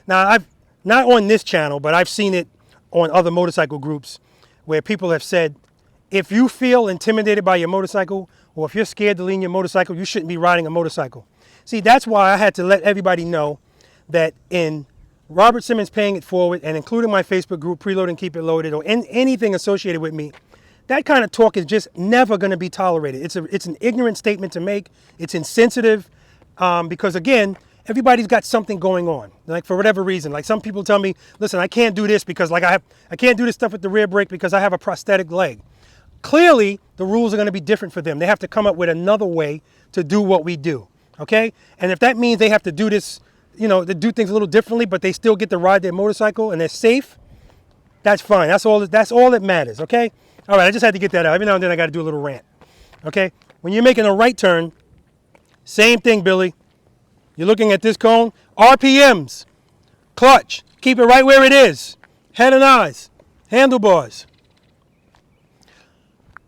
Now, I've not on this channel, but I've seen it on other motorcycle groups where people have said, if you feel intimidated by your motorcycle or if you're scared to lean your motorcycle, you shouldn't be riding a motorcycle. See, that's why I had to let everybody know that in Robert Simmons Paying It Forward, and including my Facebook group, Preload and Keep It Loaded, or anything associated with me, that kind of talk is just never going to be tolerated. It's an ignorant statement to make. It's insensitive because, again, everybody's got something going on, like for whatever reason. Like some people tell me, listen, I can't do this because like I can't do this stuff with the rear brake because I have a prosthetic leg. Clearly, the rules are going to be different for them. They have to come up with another way to do what we do, okay? And if that means they have to do this, you know, to do things a little differently, but they still get to ride their motorcycle and they're safe, that's fine. That's all that matters, okay? All right, I just had to get that out. Every now and then I got to do a little rant, okay? When you're making a right turn, same thing, Billy. You're looking at this cone, RPMs, clutch, keep it right where it is, head and eyes, handlebars.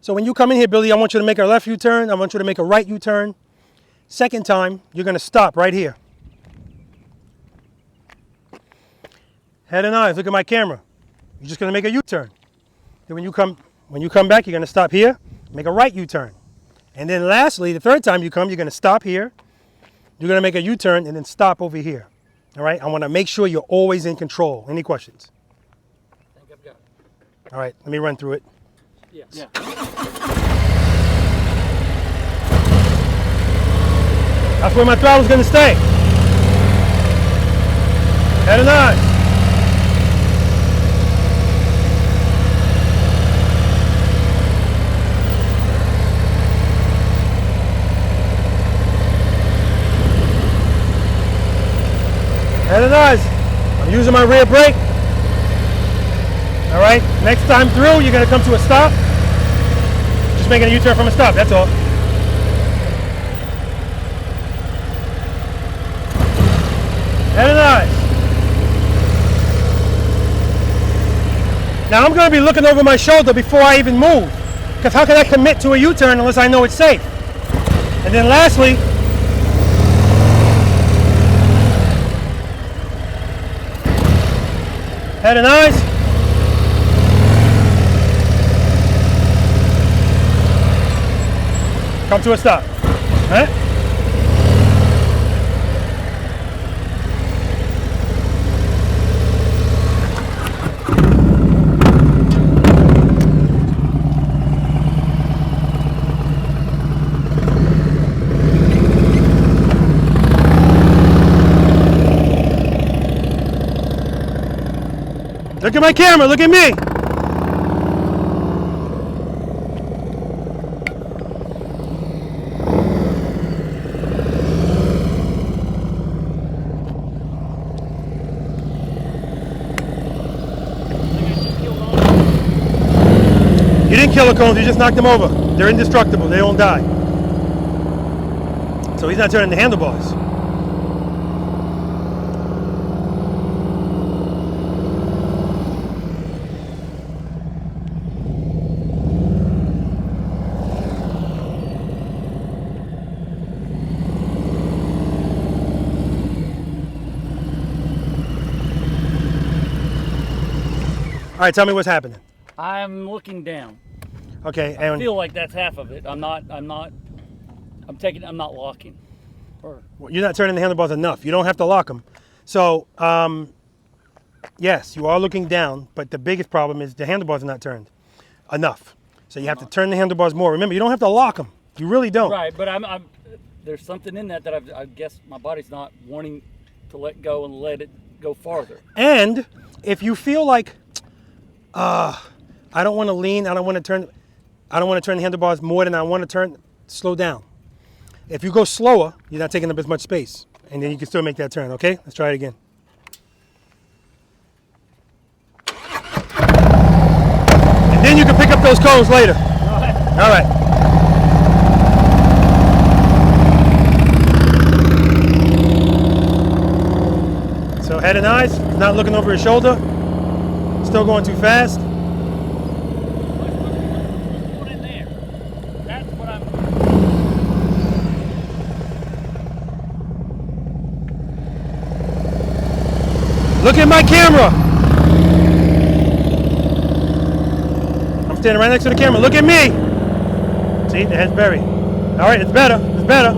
So when you come in here, Billy, I want you to make a left U-turn. I want you to make a right U-turn. Second time, you're going to stop right here. Head and eyes, look at my camera. You're just going to make a U-turn. Then when you come back, you're going to stop here, make a right U-turn. And then lastly, the third time you come, you're going to stop here. You're going to make a U-turn and then stop over here. All right? I want to make sure you're always in control. Any questions? I think I've got it. All right, let me run through it. Yes. Yeah. That's where my throttle's going to stay. Head and eyes. Head and eyes. I'm using my rear brake. All right, next time through, you're gonna come to a stop. Just making a U-turn from a stop, that's all. Head and eyes. Now I'm gonna be looking over my shoulder before I even move, because how can I commit to a U-turn unless I know it's safe? And then lastly, head and eyes. Come to a stop. All right? Look at my camera, look at me. You didn't kill the cones, you just knocked them over. They're indestructible, they don't die. So he's not turning the handlebars. All right, tell me what's happening. I'm looking down. Okay, I and feel like that's half of it. I'm not locking. you're not turning the handlebars enough. You don't have to lock them. So, yes, you are looking down, but the biggest problem is the handlebars are not turned enough. So you have to turn the handlebars more. Remember, you don't have to lock them. You really don't. Right, but I'm there's something in that I guess my body's not wanting to let go and let it go farther. And if you feel like, I don't want to lean, I don't want to turn the handlebars more than I want to turn, slow down. If you go slower, you're not taking up as much space, and then you can still make that turn, okay? Let's try it again. And then you can pick up those cones later. All right. So head and eyes, not looking over his shoulder. Still going too fast. Put in there. That's what I'm. Look at my camera. I'm standing right next to the camera. Look at me. See, the head's buried. All right, it's better. It's better.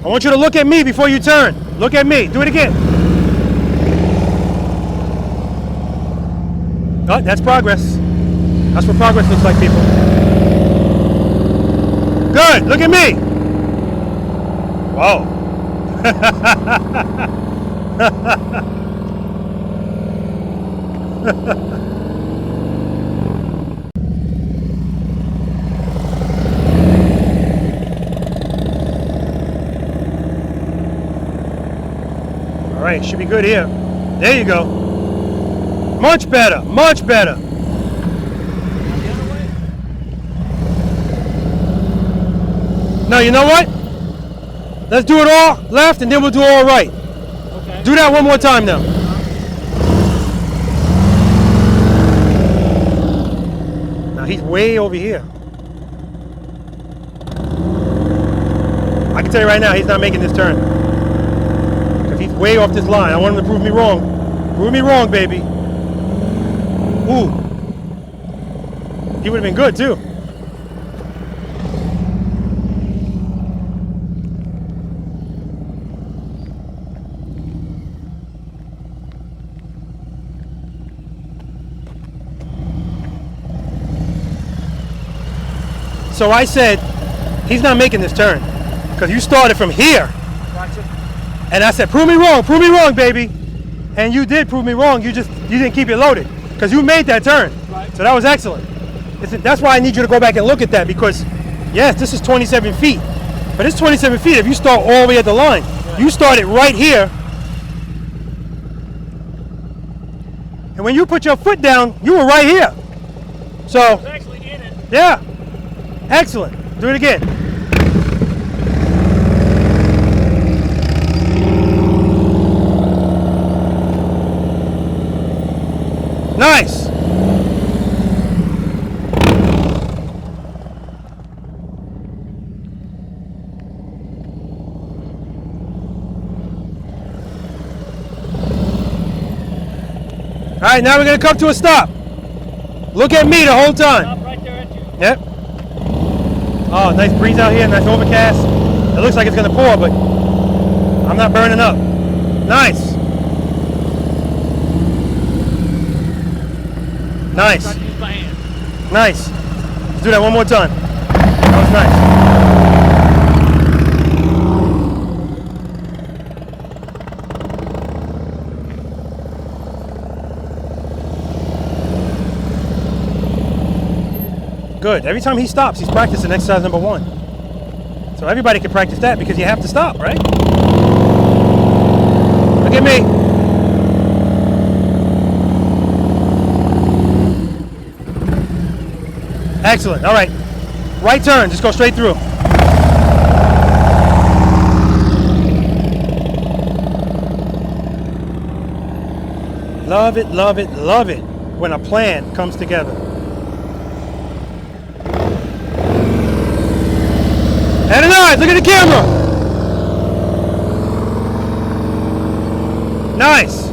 I want you to look at me before you turn. Look at me. Do it again. Oh, that's progress. That's what progress looks like, people. Good. Look at me. Whoa. All right, should be good here. There you go. Much better, much better. Now, you know what? Let's do it all left and then we'll do all right. Okay. Do that one more time now. Now, he's way over here. I can tell you right now, he's not making this turn. Because he's way off this line. I want him to prove me wrong. Prove me wrong, baby. Ooh. He would have been good, too. So I said, he's not making this turn. Because you started from here. Gotcha. And I said, prove me wrong, baby. And you did prove me wrong. You didn't keep it loaded. Because you made that turn. Right. So that was excellent. That's why I need you to go back and look at that. Because, yes, this is 27 feet. But it's 27 feet if you start all the way at the line. Right. You started right here. And when you put your foot down, you were right here. So, I was actually in it. yeah. Excellent. Do it again. Nice. All right, now we're going to come to a stop. Look at me the whole time. Stop right there at you. Yep. Oh, nice breeze out here, nice overcast. It looks like it's going to pour, but I'm not burning up. Nice. Nice. Try to use my hand. Nice. Let's do that one more time. That was nice. Good. Every time he stops, he's practicing exercise number 1. So everybody can practice that because you have to stop, right? Look at me. Excellent. All right. Right turn. Just go straight through. Love it, love it, love it when a plan comes together. Head and eyes, look at the camera. Nice.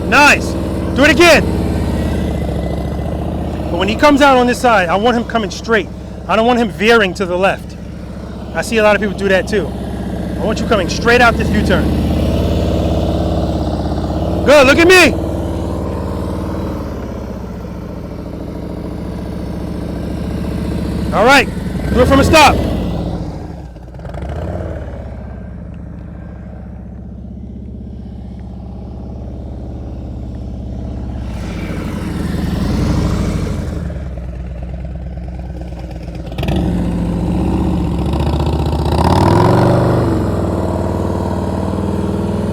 Nice. Do it again. But when he comes out on this side, I want him coming straight. I don't want him veering to the left. I see a lot of people do that too. I want you coming straight out this U-turn. Good, look at me. All right, do it from a stop.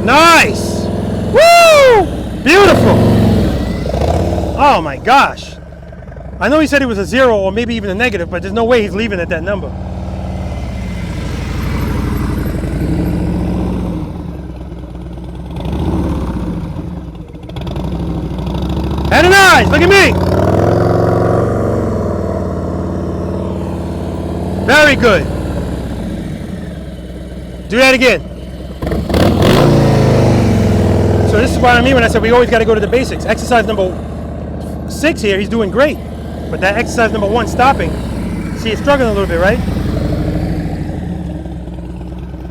Nice! Woo! Beautiful! Oh my gosh. I know he said it was a 0 or maybe even a negative, but there's no way he's leaving at that number. Head and eyes, look at me! Very good. Do that again. So this is what I mean when I said we always got to go to the basics. Exercise number 6 here, he's doing great. But that exercise number 1, stopping, See, it's struggling a little bit, right?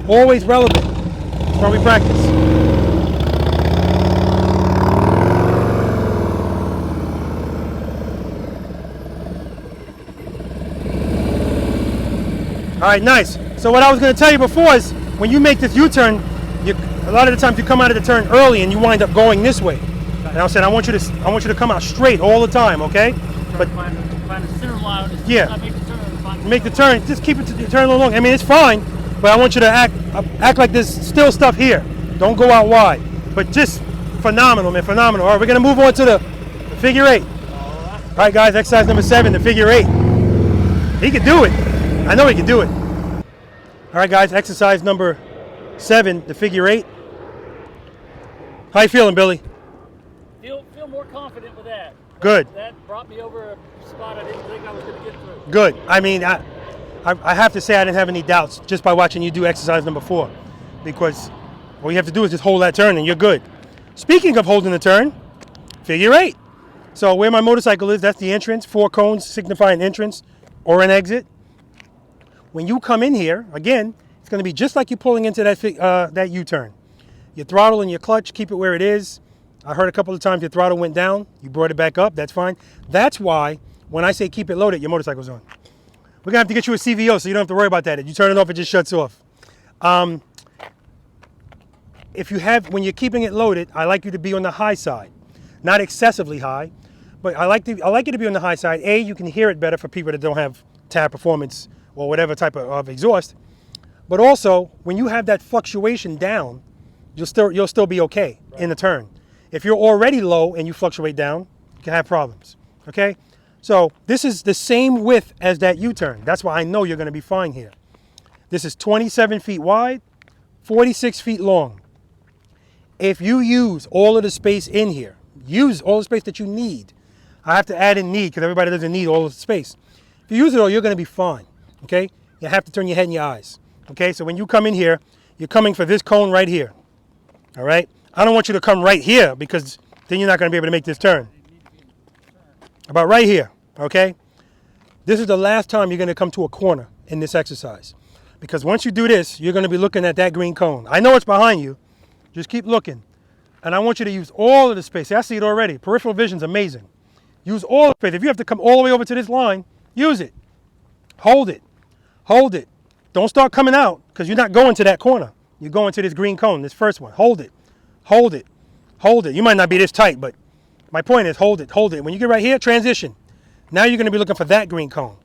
Always relevant. That's why we practice. All right, nice. So what I was going to tell you before is when you make this U-turn, a lot of the times you come out of the turn early and you wind up going this way. And I said I want you to come out straight all the time, okay? But find a center line. Yeah. I make the turn. Make the turn. Just keep it to the turn along. I mean, it's fine, but I want you to act like there's still stuff here. Don't go out wide. But just phenomenal, man, phenomenal. All right, we're gonna move on to the figure 8. All right, guys, exercise number 7, the figure 8. He can do it. I know he can do it. All right, guys, exercise number 7, the figure 8. How you feeling, Billy? Feel more confident with that. Good. That brought me over a spot I didn't think I was going to get through. Good. I mean, I have to say I didn't have any doubts just by watching you do exercise number 4, because all you have to do is just hold that turn and you're good. Speaking of holding the turn, figure 8. So where my motorcycle is, that's the entrance, 4 cones signifying entrance or an exit. When you come in here, again, it's going to be just like you pulling into that U-turn. Your throttle and your clutch, keep it where it is. I heard a couple of times your throttle went down. You brought it back up. That's fine. That's why when I say keep it loaded, your motorcycle's on. We're going to have to get you a CVO so you don't have to worry about that. If you turn it off, it just shuts off. When you're keeping it loaded, I like you to be on the high side. Not excessively high, but I like you to be on the high side. A, you can hear it better for people that don't have tab performance or whatever type of exhaust. But also, when you have that fluctuation down, you'll still be okay in the turn. If you're already low and you fluctuate down, you can have problems, okay? So this is the same width as that U-turn. That's why I know you're gonna be fine here. This is 27 feet wide, 46 feet long. If you use all of the space in here, use all the space that you need. I have to add in need because everybody doesn't need all of the space. If you use it all, you're gonna be fine, okay? You have to turn your head and your eyes, okay? So when you come in here, you're coming for this cone right here, all right? I don't want you to come right here because then you're not going to be able to make this turn. About right here, okay? This is the last time you're going to come to a corner in this exercise. Because once you do this, you're going to be looking at that green cone. I know it's behind you. Just keep looking. And I want you to use all of the space. I see it already. Peripheral vision's amazing. Use all the space. If you have to come all the way over to this line, use it. Hold it. Hold it. Don't start coming out because you're not going to that corner. You're going to this green cone, this first one. Hold it. Hold it. Hold it. You might not be this tight, but my point is hold it. Hold it. When you get right here, transition. Now you're going to be looking for that green cone.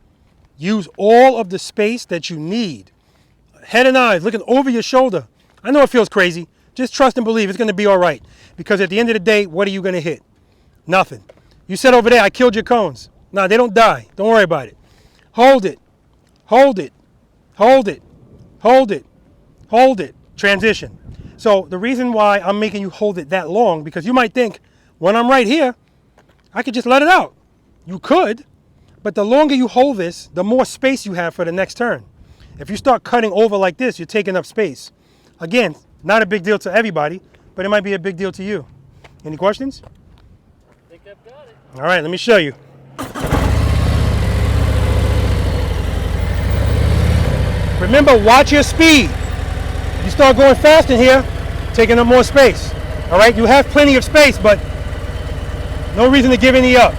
Use all of the space that you need. Head and eyes, looking over your shoulder. I know it feels crazy. Just trust and believe it's going to be all right. Because at the end of the day, what are you going to hit? Nothing. You said over there, I killed your cones. No, they don't die. Don't worry about it. Hold it. Hold it. Hold it. Hold it. Hold it. Transition. So the reason why I'm making you hold it that long, because you might think, when I'm right here, I could just let it out. You could, but the longer you hold this, the more space you have for the next turn. If you start cutting over like this, you're taking up space. Again, not a big deal to everybody, but it might be a big deal to you. Any questions? I think I've got it. All right, let me show you. Remember, watch your speed. You start going fast in here, taking up more space. All right, you have plenty of space, but no reason to give any up.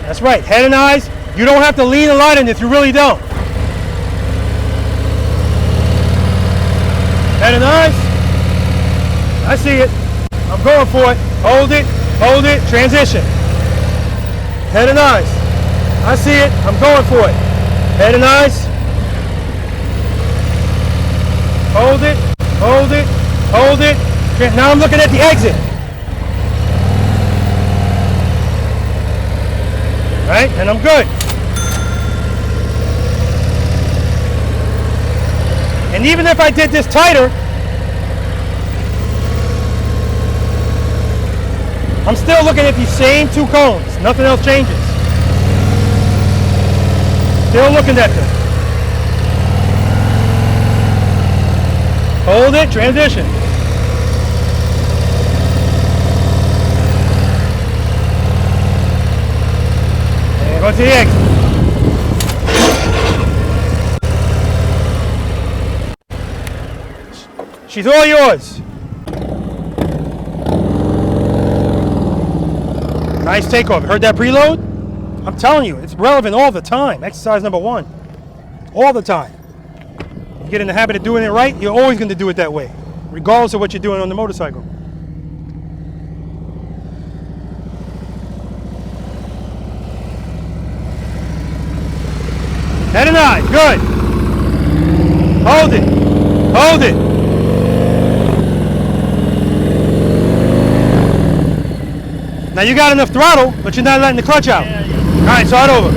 That's right, head and eyes. You don't have to lean a lot in this, you really don't. Head and eyes. I see it. I'm going for it. Hold it, transition. Head and eyes. I see it. I'm going for it. Head and eyes. Hold it, hold it, hold it. Now I'm looking at the exit. Right, and I'm good. And even if I did this tighter, I'm still looking at these same 2 cones. Nothing else changes. Still looking at them. Hold it, transition. And Go to the exit. She's all yours. Nice takeoff. Heard that preload? I'm telling you, it's relevant all the time. Exercise number 1. All the time. You get in the habit of doing it right, you're always going to do it that way, regardless of what you're doing on the motorcycle. Head and eye. Good. Hold it. Hold it. Now you got enough throttle, but you're not letting the clutch out. Yeah. All right, start over.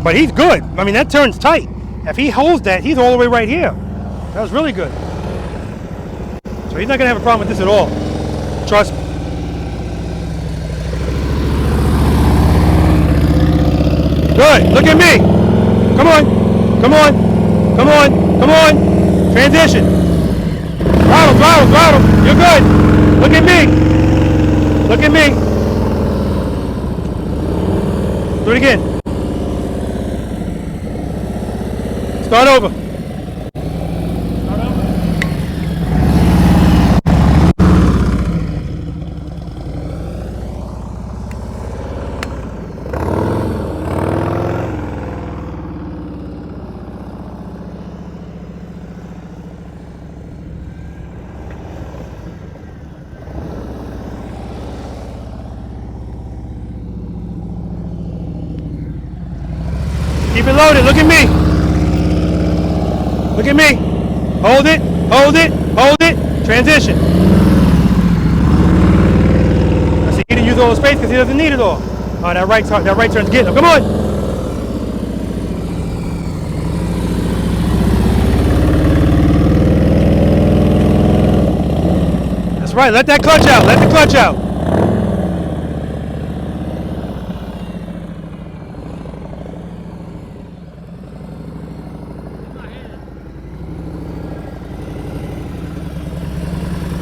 But he's good. I mean, that turn's tight. If he holds that, he's all the way right here. That was really good. So he's not going to have a problem with this at all. Trust me. Good. Look at me. Come on. Come on. Come on. Come on. Transition. Throttle, throttle, throttle. You're good. Look at me. Look at me. Do it again. Start over. Start over. Keep it loaded. Look at me. Look at me. Hold it. Hold it. Hold it. Transition. I see he didn't use all the space because he doesn't need it all. Oh, that right turn's getting him. Come on. That's right. Let that clutch out. Let the clutch out.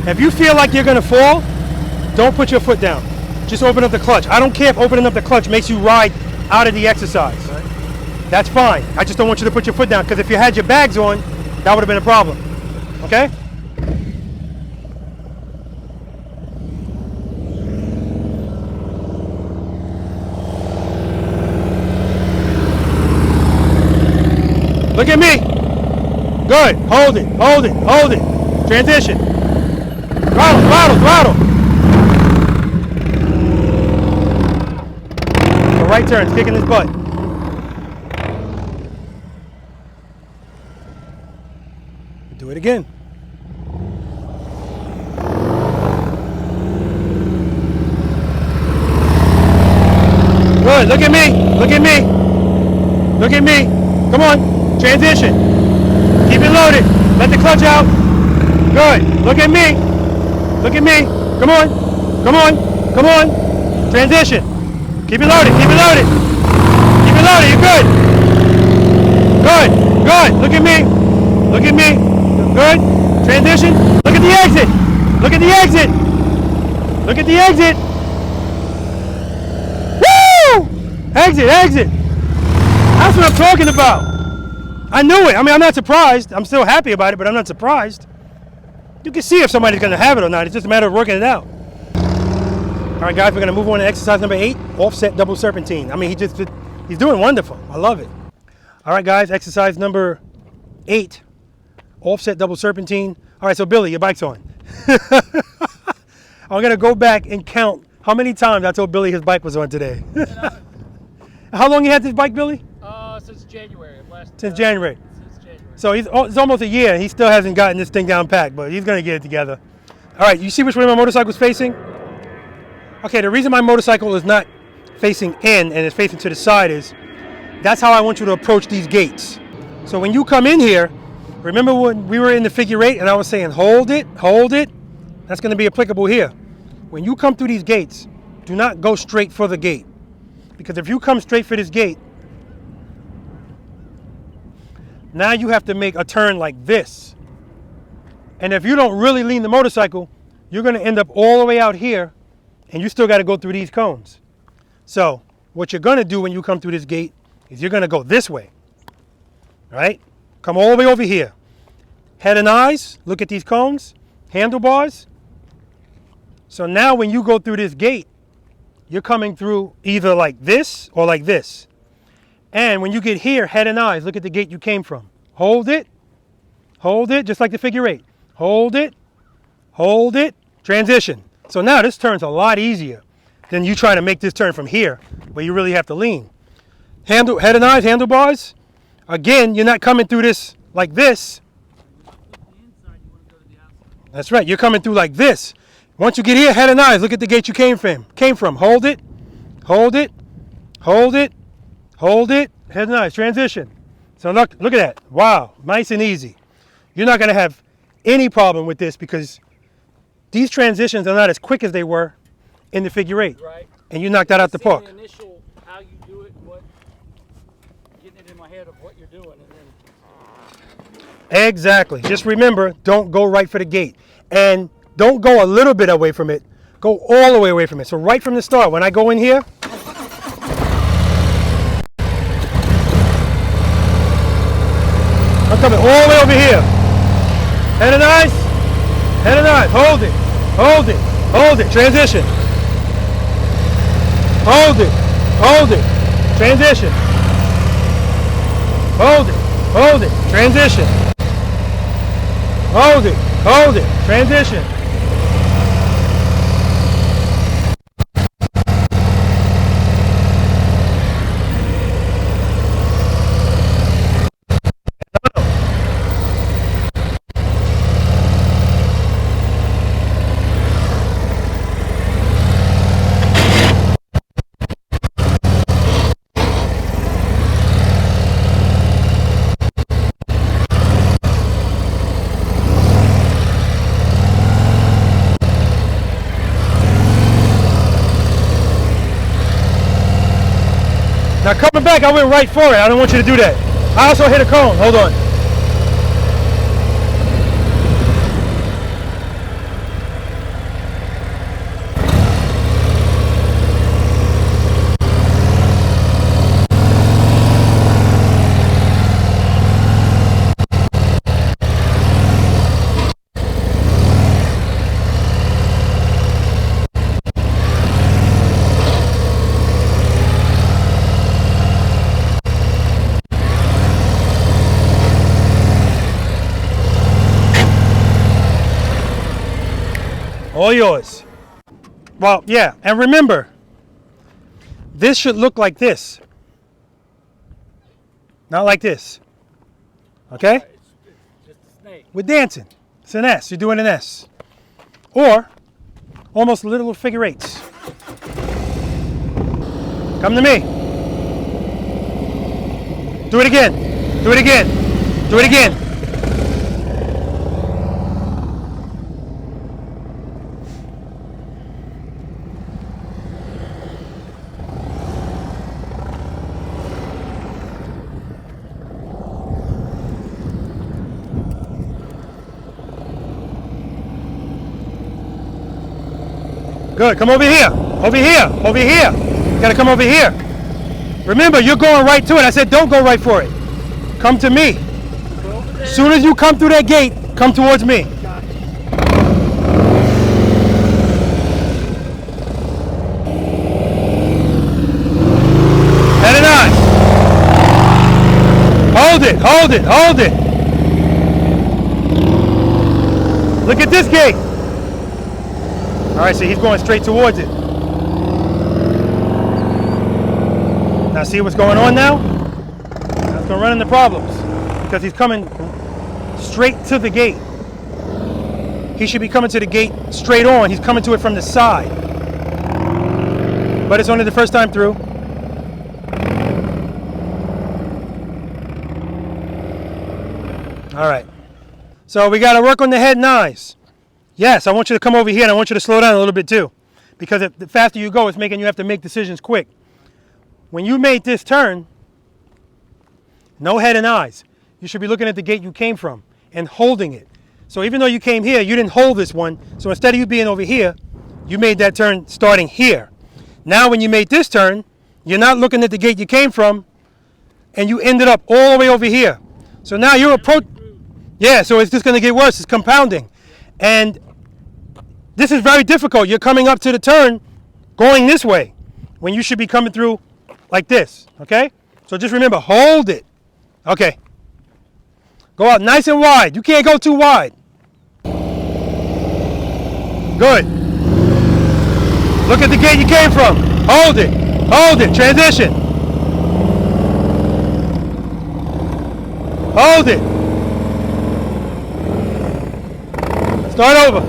If you feel like you're going to fall, don't put your foot down. Just open up the clutch. I don't care if opening up the clutch makes you ride out of the exercise. Right. That's fine. I just don't want you to put your foot down, because if you had your bags on, that would have been a problem. Okay? Look at me. Good. Hold it. Hold it. Hold it. Transition. Throttle, throttle, throttle. The right turn's kicking his butt. Do it again. Good. Look at me. Look at me. Look at me. Come on. Transition. Keep it loaded. Let the clutch out. Good. Look at me. Look at me. Come on. Come on. Come on. Transition. Keep it loaded. Keep it loaded. Keep it loaded. You're good. Good. Good. Look at me. Look at me. Good. Transition. Look at the exit. Look at the exit. Look at the exit. Woo! Exit. Exit. That's what I'm talking about. I knew it. I mean, I'm not surprised. I'm still happy about it, but I'm not surprised. You can see if somebody's going to have it or not. It's just a matter of working it out. All right, guys, we're going to move on to exercise number 8, offset double serpentine. I mean, he's doing wonderful. I love it. All right, guys, exercise number 8, offset double serpentine. All right, so Billy, your bike's on. I'm going to go back and count how many times I told Billy his bike was on today. How long you had this bike, Billy? Since January of last. Since January. Since January. So it's almost a year. He still hasn't gotten this thing down packed, but he's going to get it together. All right, you see which way my motorcycle's facing? Okay, the reason my motorcycle is not facing in and is facing to the side is that's how I want you to approach these gates. So when you come in here, remember when we were in the figure 8 and I was saying hold it, hold it? That's going to be applicable here. When you come through these gates, do not go straight for the gate. Because if you come straight for this gate, now you have to make a turn like this. And if you don't really lean the motorcycle, you're going to end up all the way out here, and you still got to go through these cones. So what you're going to do when you come through this gate is you're going to go this way. All right? Come all the way over here. Head and eyes, look at these cones, handlebars. So now when you go through this gate, you're coming through either like this or like this. And when you get here, head and eyes, look at the gate you came from. Hold it, just like the figure 8. Hold it, transition. So now this turn's a lot easier than you trying to make this turn from here, where you really have to lean. Head and eyes, handlebars. Again, you're not coming through this like this. That's right, you're coming through like this. Once you get here, head and eyes, look at the gate you came from. Hold it, head and eyes, transition. So look at that. Wow, nice and easy. You're not going to have any problem with this because these transitions are not as quick as they were in the figure 8. Right. And you knocked that out the park. The initial, how you do it, getting it in my head of what you're doing. And then... Exactly. Just remember, don't go right for the gate. And don't go a little bit away from it. Go all the way away from it. So right from the start, when I go in here, I'm coming all the way over here. Head and eyes, hold it, transition. Hold it, transition. Hold it, transition. Hold it, transition. Now coming back, I went right for it. I don't want you to do that. I also hit a cone. Hold on. All yours. Well, yeah, and remember, this should look like this. Not like this. Okay? It's just a snake. We're dancing. It's an S. You're doing an S. Or almost little figure 8s. Come to me. Do it again. Do it again. Do it again. Good, come over here, over here, over here. You gotta come over here. Remember, you're going right to it. I said don't go right for it. Come to me. As soon as you come through that gate, come towards me. Head and eyes. Hold it, hold it, hold it. Look at this gate. All right, so he's going straight towards it. Now see what's going on now? That's going to run into problems because he's coming straight to the gate. He should be coming to the gate straight on. He's coming to it from the side. But it's only the first time through. All right. So we got to work on the head and eyes. Yes, I want you to come over here and I want you to slow down a little bit too. Because the faster you go, it's making you have to make decisions quick. When you made this turn, no head and eyes. You should be looking at the gate you came from and holding it. So even though you came here, you didn't hold this one. So instead of you being over here, you made that turn starting here. Now when you made this turn, you're not looking at the gate you came from, and you ended up all the way over here. So now you're yeah, so it's just going to get worse. It's compounding. And this is very difficult. You're coming up to the turn going this way when you should be coming through like this, okay? So just remember, hold it. Okay. Go out nice and wide. You can't go too wide. Good. Look at the gate you came from. Hold it. Hold it. Transition. Hold it. Start over.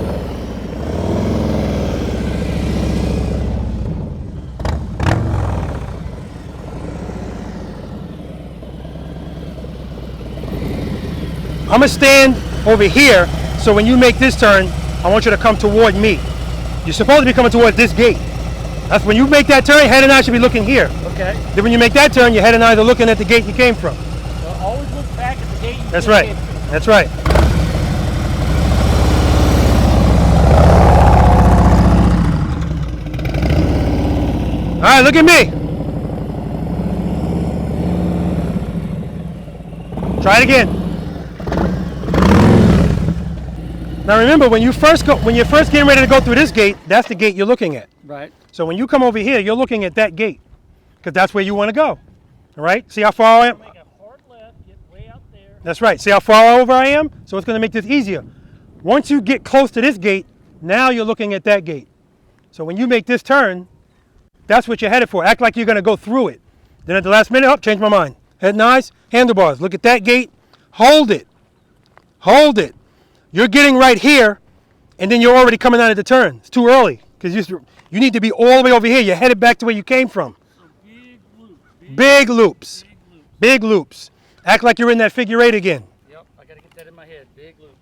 I'm going to stand over here, so when you make this turn, I want you to come toward me. You're supposed to be coming towards this gate. That's when you make that turn, your head and I should be looking here. Okay. Then when you make that turn, your head and I are looking at the gate you came from. So always look back at the gate you That's right. That's right. All right, look at me. Try it again. Now remember, when you're first getting ready to go through this gate, that's the gate you're looking at. Right. So when you come over here, you're looking at that gate, because that's where you want to go. All right? See how far I am? Make a hard left, get way out there. That's right. See how far over I am? So it's going to make this easier. Once you get close to this gate, now you're looking at that gate. So when you make this turn, that's what you're headed for. Act like you're going to go through it. Then at the last minute, change my mind. Head and eyes, handlebars. Look at that gate. Hold it. Hold it. You're getting right here, and then you're already coming out of the turn. It's too early, because you need to be all the way over here. You're headed back to where you came from. So big loops. Big loops. Big loops. Act like you're in that figure eight again. Yep, I got to get that in my head. Big loops.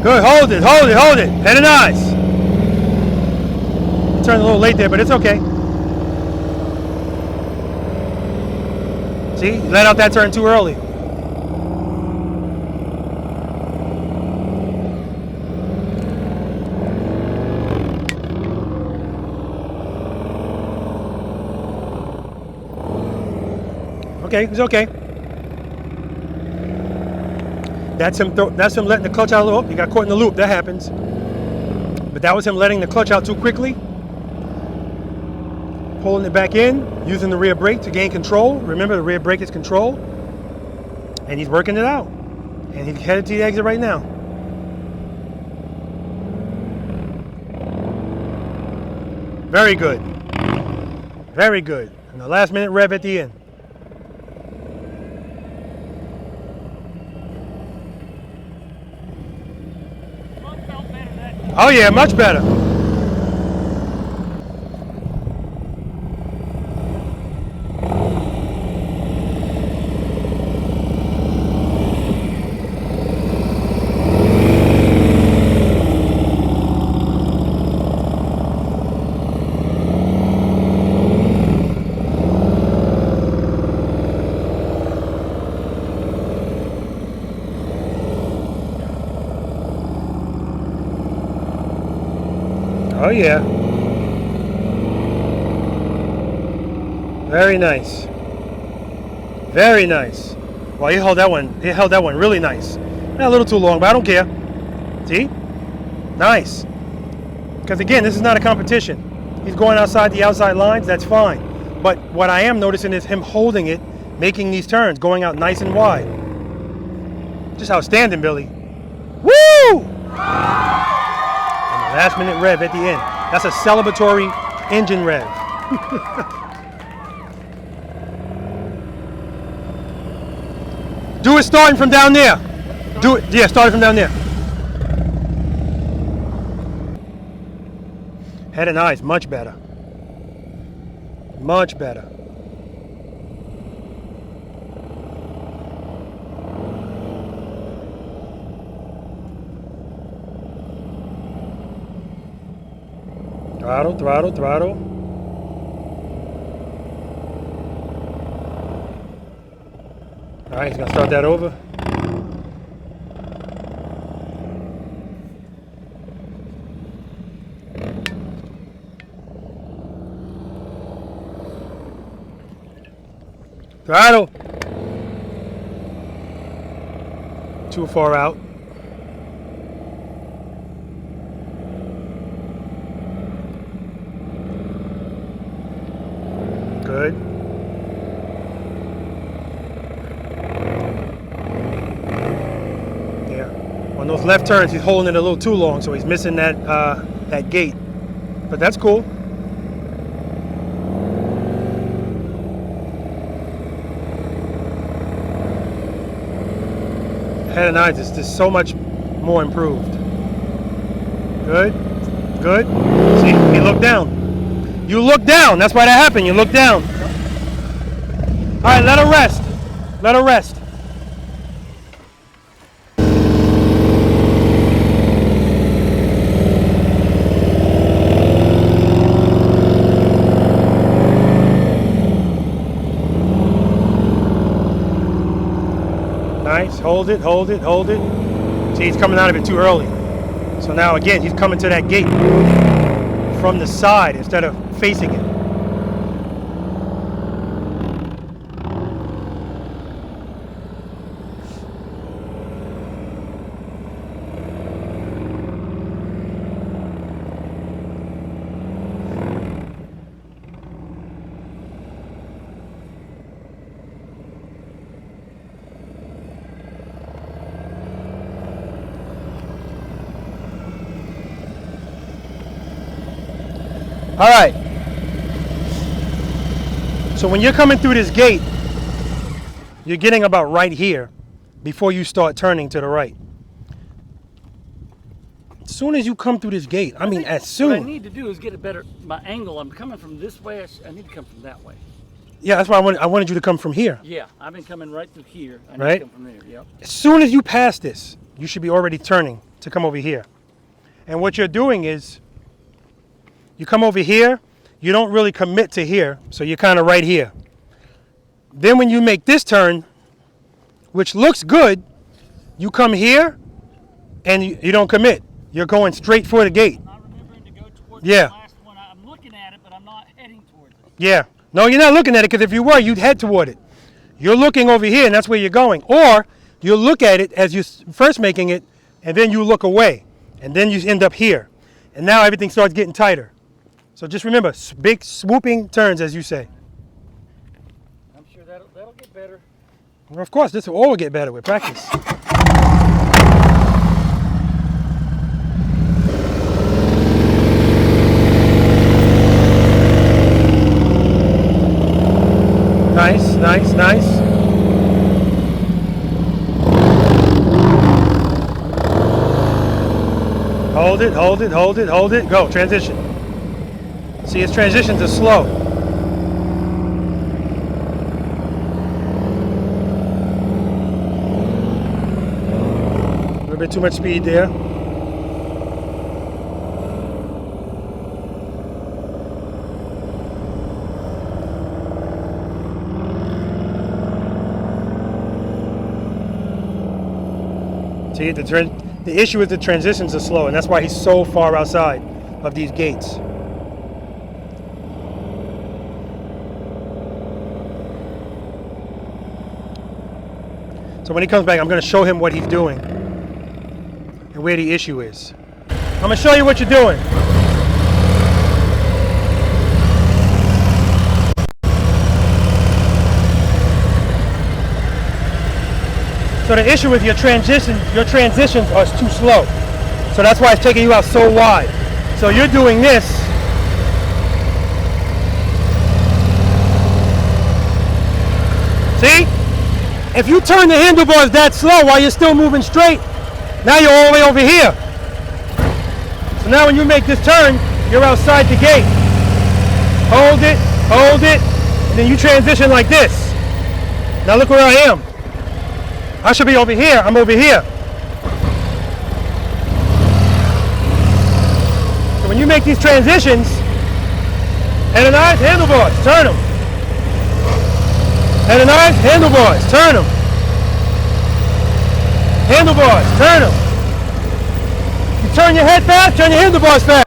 Good, hold it, hold it, hold it. Head and eyes. Turned a little late there, but it's okay. See, you let out that turn too early. Okay, it's okay. That's him letting the clutch out a little. He got caught in the loop. That happens. But that was him letting the clutch out too quickly. Pulling it back in, using the rear brake to gain control. Remember, the rear brake is control. And he's working it out. And he's headed to the exit right now. Very good. Very good. And the last minute rev at the end. Oh yeah, much better. Oh yeah. Very nice. Very nice. Well, he held that one. He held that one really nice. A little too long, but I don't care. See? Nice. Because again, this is not a competition. He's going outside the outside lines. That's fine. But what I am noticing is him holding it, making these turns, going out nice and wide. Just outstanding, Billy. Woo! Last minute rev at the end. That's a celebratory engine rev. Do it starting from down there. Do it, yeah, starting from down there. Head and eyes, much better. Much better. All Throttle, throttle, throttle. All right, he's gonna start that over. Throttle. Too far out. Good. Yeah. On those left turns, he's holding it a little too long, so he's missing that that gate. But that's cool. Head and eyes is just so much more improved. Good, good. See, he looked down. You look down. That's why that happened. You look down. All right, let her rest. Let her rest. Nice. Hold it, hold it, hold it. See, he's coming out of it too early. So now again, he's coming to that gate from the side instead of facing it. All right. So when you're coming through this gate, you're getting about right here before you start turning to the right. As soon as you come through this gate, I mean, as soon. What I need to do is get a better, my angle. I'm coming from this way. I need to come from that way. Yeah, that's why I wanted you to come from here. Yeah, I've been coming right through here. I need Right? to come from there, yep. As soon as you pass this, you should be already turning to come over here. And what you're doing is, you come over here, you don't really commit to here, so you're kind of right here. Then when you make this turn, which looks good, you come here and you don't commit. You're going straight for the gate. I'm not remembering to go towards Yeah. the last one. I'm looking at it, but I'm not heading towards it. Yeah. No, you're not looking at it, because if you were, you'd head toward it. You're looking over here, and that's where you're going. Or you look at it as you're first making it, and then you look away, and then you end up here. And now everything starts getting tighter. So just remember, big swooping turns, as you say. I'm sure that'll get better. Well, of course, this will all get better with practice. Nice, nice, nice. Hold it, hold it, hold it, hold it. Go, transition. See, his transitions are slow. A little bit too much speed there. See, the issue is the transitions are slow, and that's why he's so far outside of these gates. So when he comes back, I'm going to show him what he's doing and where the issue is. I'm going to show you what you're doing. So the issue with your transitions are too slow. So that's why it's taking you out so wide. So you're doing this. See? If you turn the handlebars that slow while you're still moving straight, now you're all the way over here. So now when you make this turn, you're outside the gate. Hold it, and then you transition like this. Now look where I am. I should be over here. I'm over here. So when you make these transitions, Head and eyes, handlebars, turn them. Head and eyes, handlebars, turn them. Handlebars, turn them. You turn your head fast, turn your handlebars fast.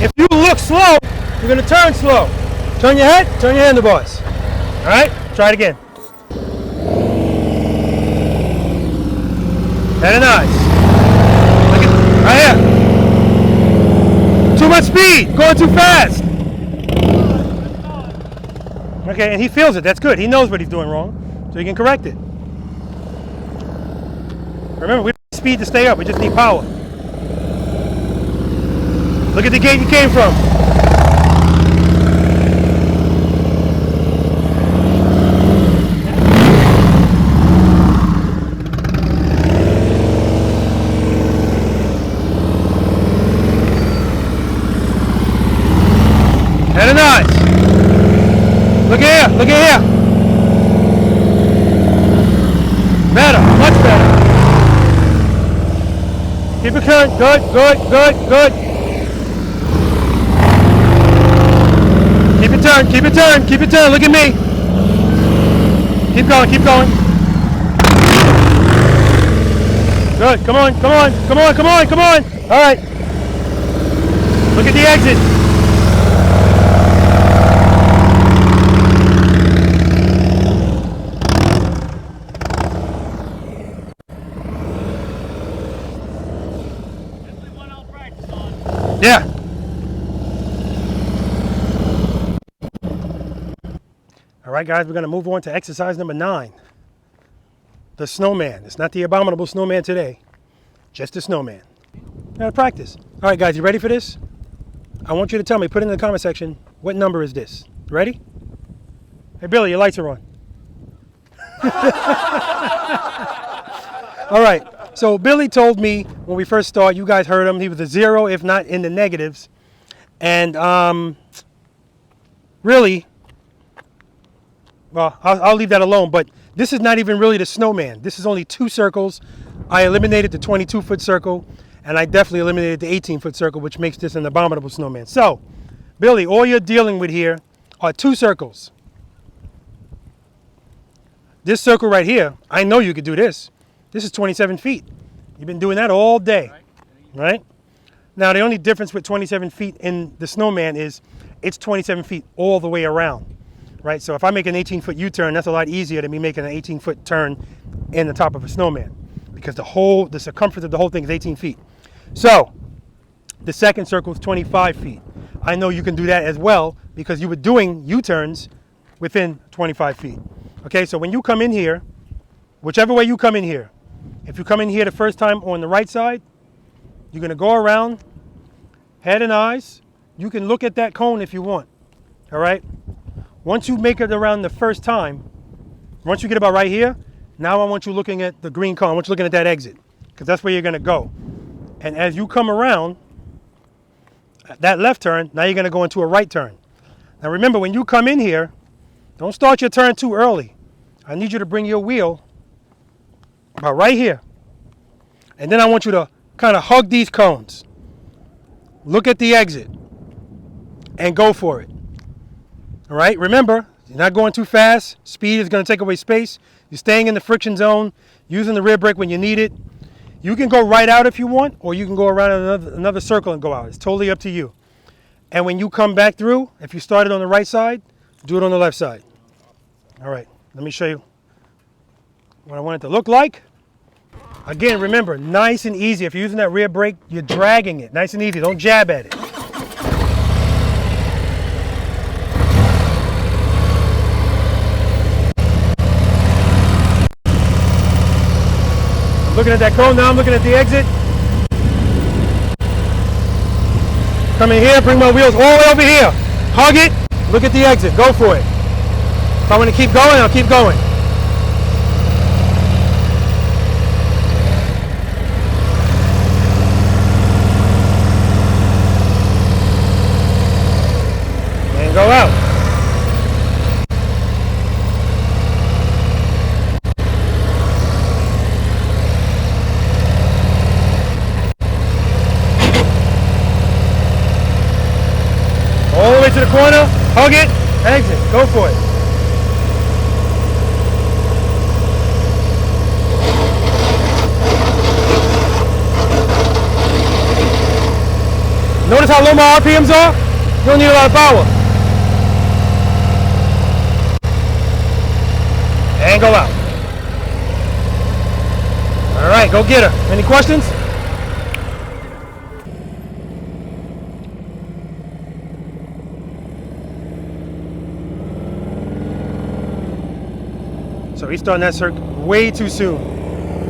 If you look slow, you're going to turn slow. Turn your head, turn your handlebars. All right, try it again. Head and eyes. Look at, right here. Too much speed, going too fast. Okay, and he feels it, that's good. He knows what he's doing wrong, so he can correct it. Remember, we don't need speed to stay up, we just need power. Look at the gate you came from. Head and eyes. Look at here, look at here. Better, much better. Keep it current, good, good, good, good. Keep it turned, keep it turned, keep it turned, look at me. Keep going, keep going. Good, come on, come on, come on, come on, come on. All right. Look at the exit. Yeah. All right, guys, we're going to move on to exercise number 9. The snowman. It's not the abominable snowman today, just the snowman. Now practice. All right, guys, you ready for this? I want you to tell me, put it in the comment section, what number is this? Ready? Hey, Billy, your lights are on. All right. So Billy told me when we first started, you guys heard him, he was a 0, if not in the negatives. And really, well, I'll leave that alone, but this is not even really the snowman. This is only 2 circles. I eliminated the 22-foot circle, and I definitely eliminated the 18-foot circle, which makes this an abominable snowman. So, Billy, all you're dealing with here are 2 circles. This circle right here, I know you could do this. This is 27 feet. You've been doing that all day, right? Now, the only difference with 27 feet in the snowman is it's 27 feet all the way around, right? So if I make an 18-foot U-turn, that's a lot easier than me making an 18-foot turn in the top of a snowman because the circumference of the whole thing is 18 feet. So the second circle is 25 feet. I know you can do that as well because you were doing U-turns within 25 feet. Okay, so when you come in here, whichever way you come in here, if you come in here the first time on the right side, you're going to go around, head and eyes. You can look at that cone if you want, all right? Once you make it around the first time, once you get about right here, now I want you looking at the green cone. I want you looking at that exit because that's where you're going to go. And as you come around that left turn, now you're going to go into a right turn. Now remember, when you come in here, don't start your turn too early. I need you to bring your wheel about right here. And then I want you to kind of hug these cones. Look at the exit and go for it. All right, remember, you're not going too fast. Speed is going to take away space. You're staying in the friction zone, using the rear brake when you need it. You can go right out if you want, or you can go around another circle and go out. It's totally up to you. And when you come back through, if you started on the right side, do it on the left side. All right, let me show you what I want it to look like. Again, remember, nice and easy. If you're using that rear brake, you're dragging it. Nice and easy. Don't jab at it. Looking at that cone, now I'm looking at the exit. Come in here, bring my wheels all the way over here. Hug it, look at the exit, go for it. If I want to keep going, I'll keep going. And go out. to the corner, hug it, exit, go for it. Notice how low my RPMs are? You don't need a lot of power. And go out. All right, go get her. Any questions? So he's starting that circuit way too soon.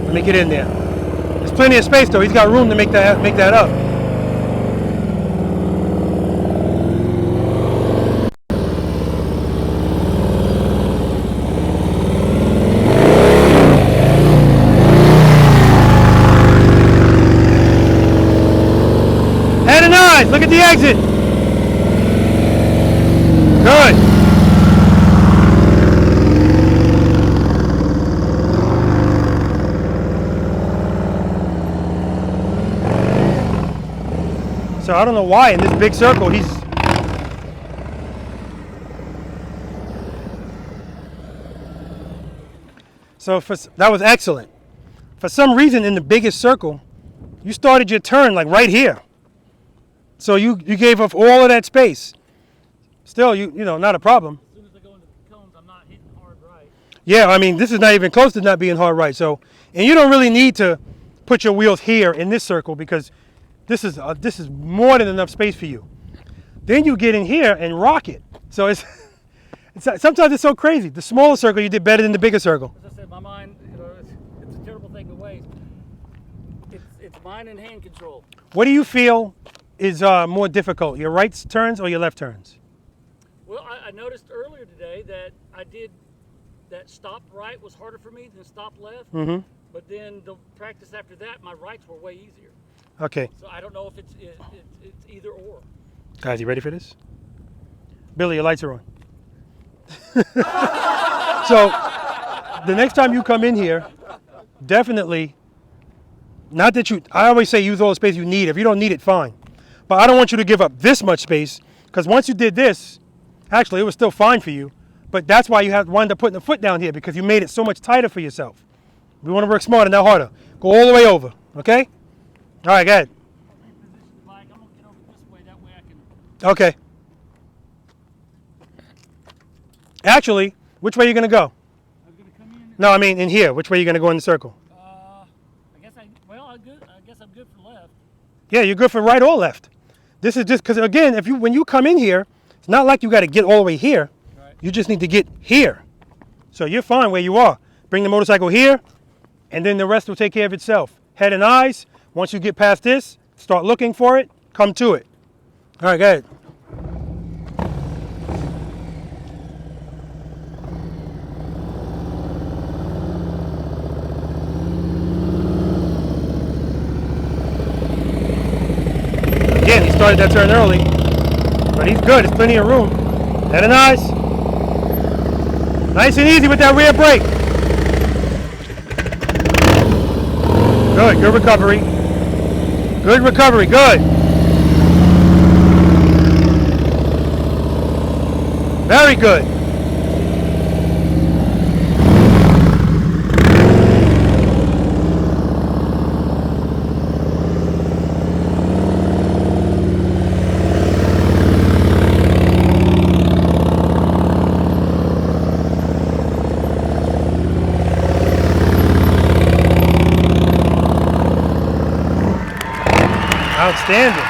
Let me get in there. There's plenty of space though. He's got room to make that up. Head and eyes. Look at the exit. Good. So I don't know why in this big circle he's... So that was excellent. For some reason in the biggest circle, you started your turn like right here. So you gave up all of that space. Still, you know, not a problem. As soon as I go into the cones, I'm not hitting hard right. Yeah, I mean, this is not even close to not being hard right. So, and you don't really need to put your wheels here in this circle because this is more than enough space for you. Then you get in here and rock it. So it's sometimes it's so crazy. The smaller circle you did better than the bigger circle. As I said, my mind, you know, it's a terrible thing to waste. It's mind and hand control. What do you feel is more difficult, your right turns or your left turns? Well, I noticed earlier today that that stop right was harder for me than stop left. Mm-hmm. But then the practice after that, my rights were way easier. Okay. So I don't know if it's either or. Guys, you ready for this? Billy, your lights are on. So the next time you come in here, definitely, not that I always say use all the space you need. If you don't need it, fine. But I don't want you to give up this much space because once you did this, actually it was still fine for you, but that's why you have wound up putting the foot down here because you made it so much tighter for yourself. We want to work smarter, not harder. Go all the way over, okay? All right, go ahead. Reposition the bike. I'm going to get over this way. That way I can... Okay. Actually, which way are you going to go? I'm going to come in... No, I mean in here. Which way are you going to go in the circle? I guess I'm good for left. Yeah, you're good for right or left. This is just because, again, when you come in here, it's not like you got to get all the way here. Right. You just need to get here. So you're fine where you are. Bring the motorcycle here, and then the rest will take care of itself. Head and eyes. Once you get past this, start looking for it. Come to it. All right, go ahead. Again, he started that turn early, but he's good. There's plenty of room. Head and eyes. Nice and easy with that rear brake. Good, good recovery. Good recovery, good. Very good. Outstanding.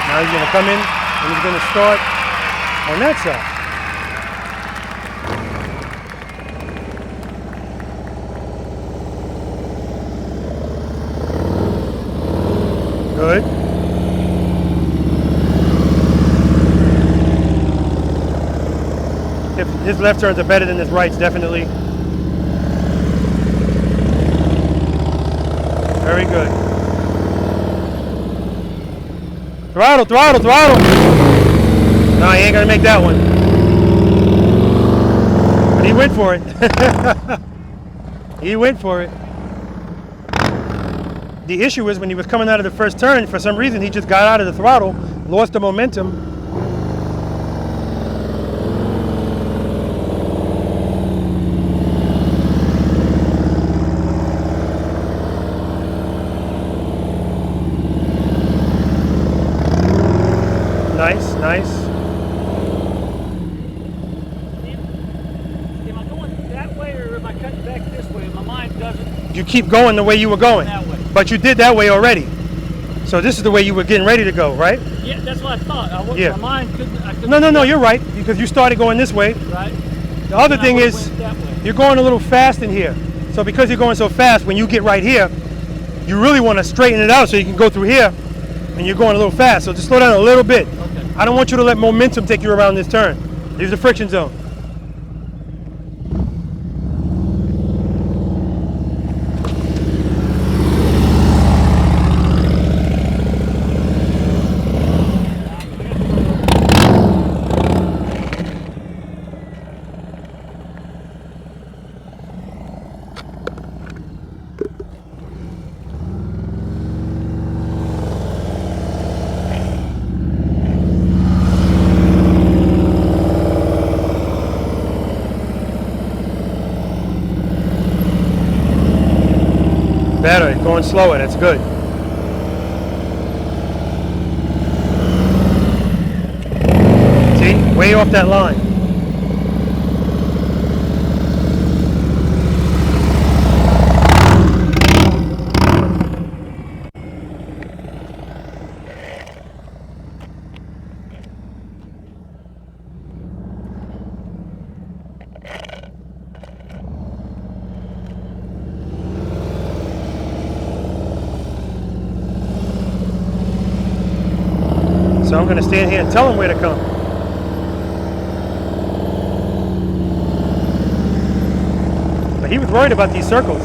Now he's going to come in and he's going to start on that side. Good. If his left turns are better than his rights, definitely. Very good. Throttle, throttle, throttle. No, he ain't gonna make that one. But he went for it. He went for it. The issue is when he was coming out of the first turn, for some reason he just got out of the throttle, lost the momentum. Nice, nice. Am I going that way or am I cutting back this way? My mind doesn't. You keep going the way you were going. That way. But you did that way already. So this is the way you were getting ready to go, right? Yeah, that's what I thought. Yeah. My mind couldn't. No, you're right, because you started going this way. Right. The other thing is, went that way. you're going a little fast in here. So because you're going so fast, when you get right here, you really want to straighten it out so you can go through here, and you're going a little fast. So just slow down a little bit. Okay. I don't want you to let momentum take you around this turn. There's the friction zone. Better, going slower, that's good. See, way off that line. So I'm going to stand here and tell him where to come. But he was worried about these circles.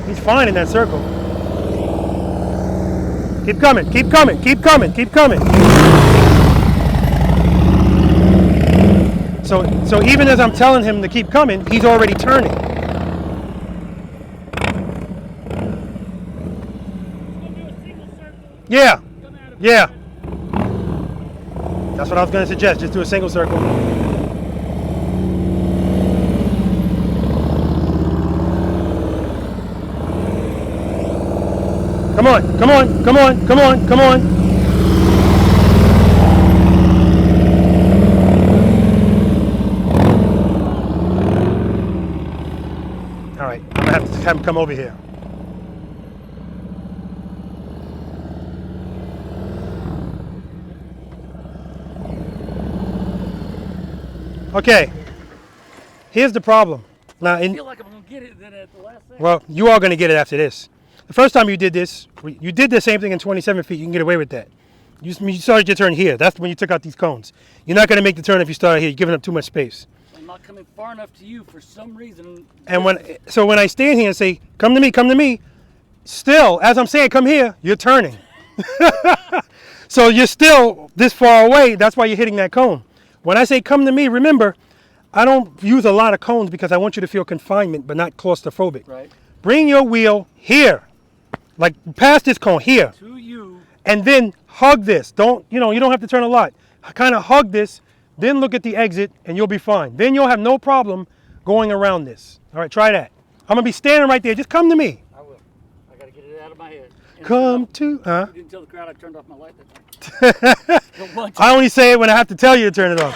He's fine in that circle. Keep coming, keep coming, keep coming, keep coming. So even as I'm telling him to keep coming, he's already turning. Yeah, yeah. That's what I was going to suggest. Just do a single circle. Come on, come on, come on, come on, come on. All right, I'm going to have him come over here. Okay, here's the problem. Now, I feel like I'm going to get it then at the last second. well, you are going to get it after this. The first time you did this, you did the same thing in 27 feet. You can get away with that. You started your turn here. That's when you took out these cones. You're not going to make the turn if you start here. You're giving up too much space. I'm not coming far enough to you for some reason. And when I stand here and say, come to me, still, as I'm saying, come here, you're turning. So you're still this far away. That's why you're hitting that cone. When I say come to me, remember, I don't use a lot of cones because I want you to feel confinement but not claustrophobic. Right. Bring your wheel here, like past this cone here. To you. And then hug this. You don't have to turn a lot. Kind of hug this, then look at the exit and you'll be fine. Then you'll have no problem going around this. All right, try that. I'm going to be standing right there. Just come to me. I will. I got to get it out of my head. And Come to, huh? You didn't tell the crowd I turned off my light that time. I only say it when I have to tell you to turn it off.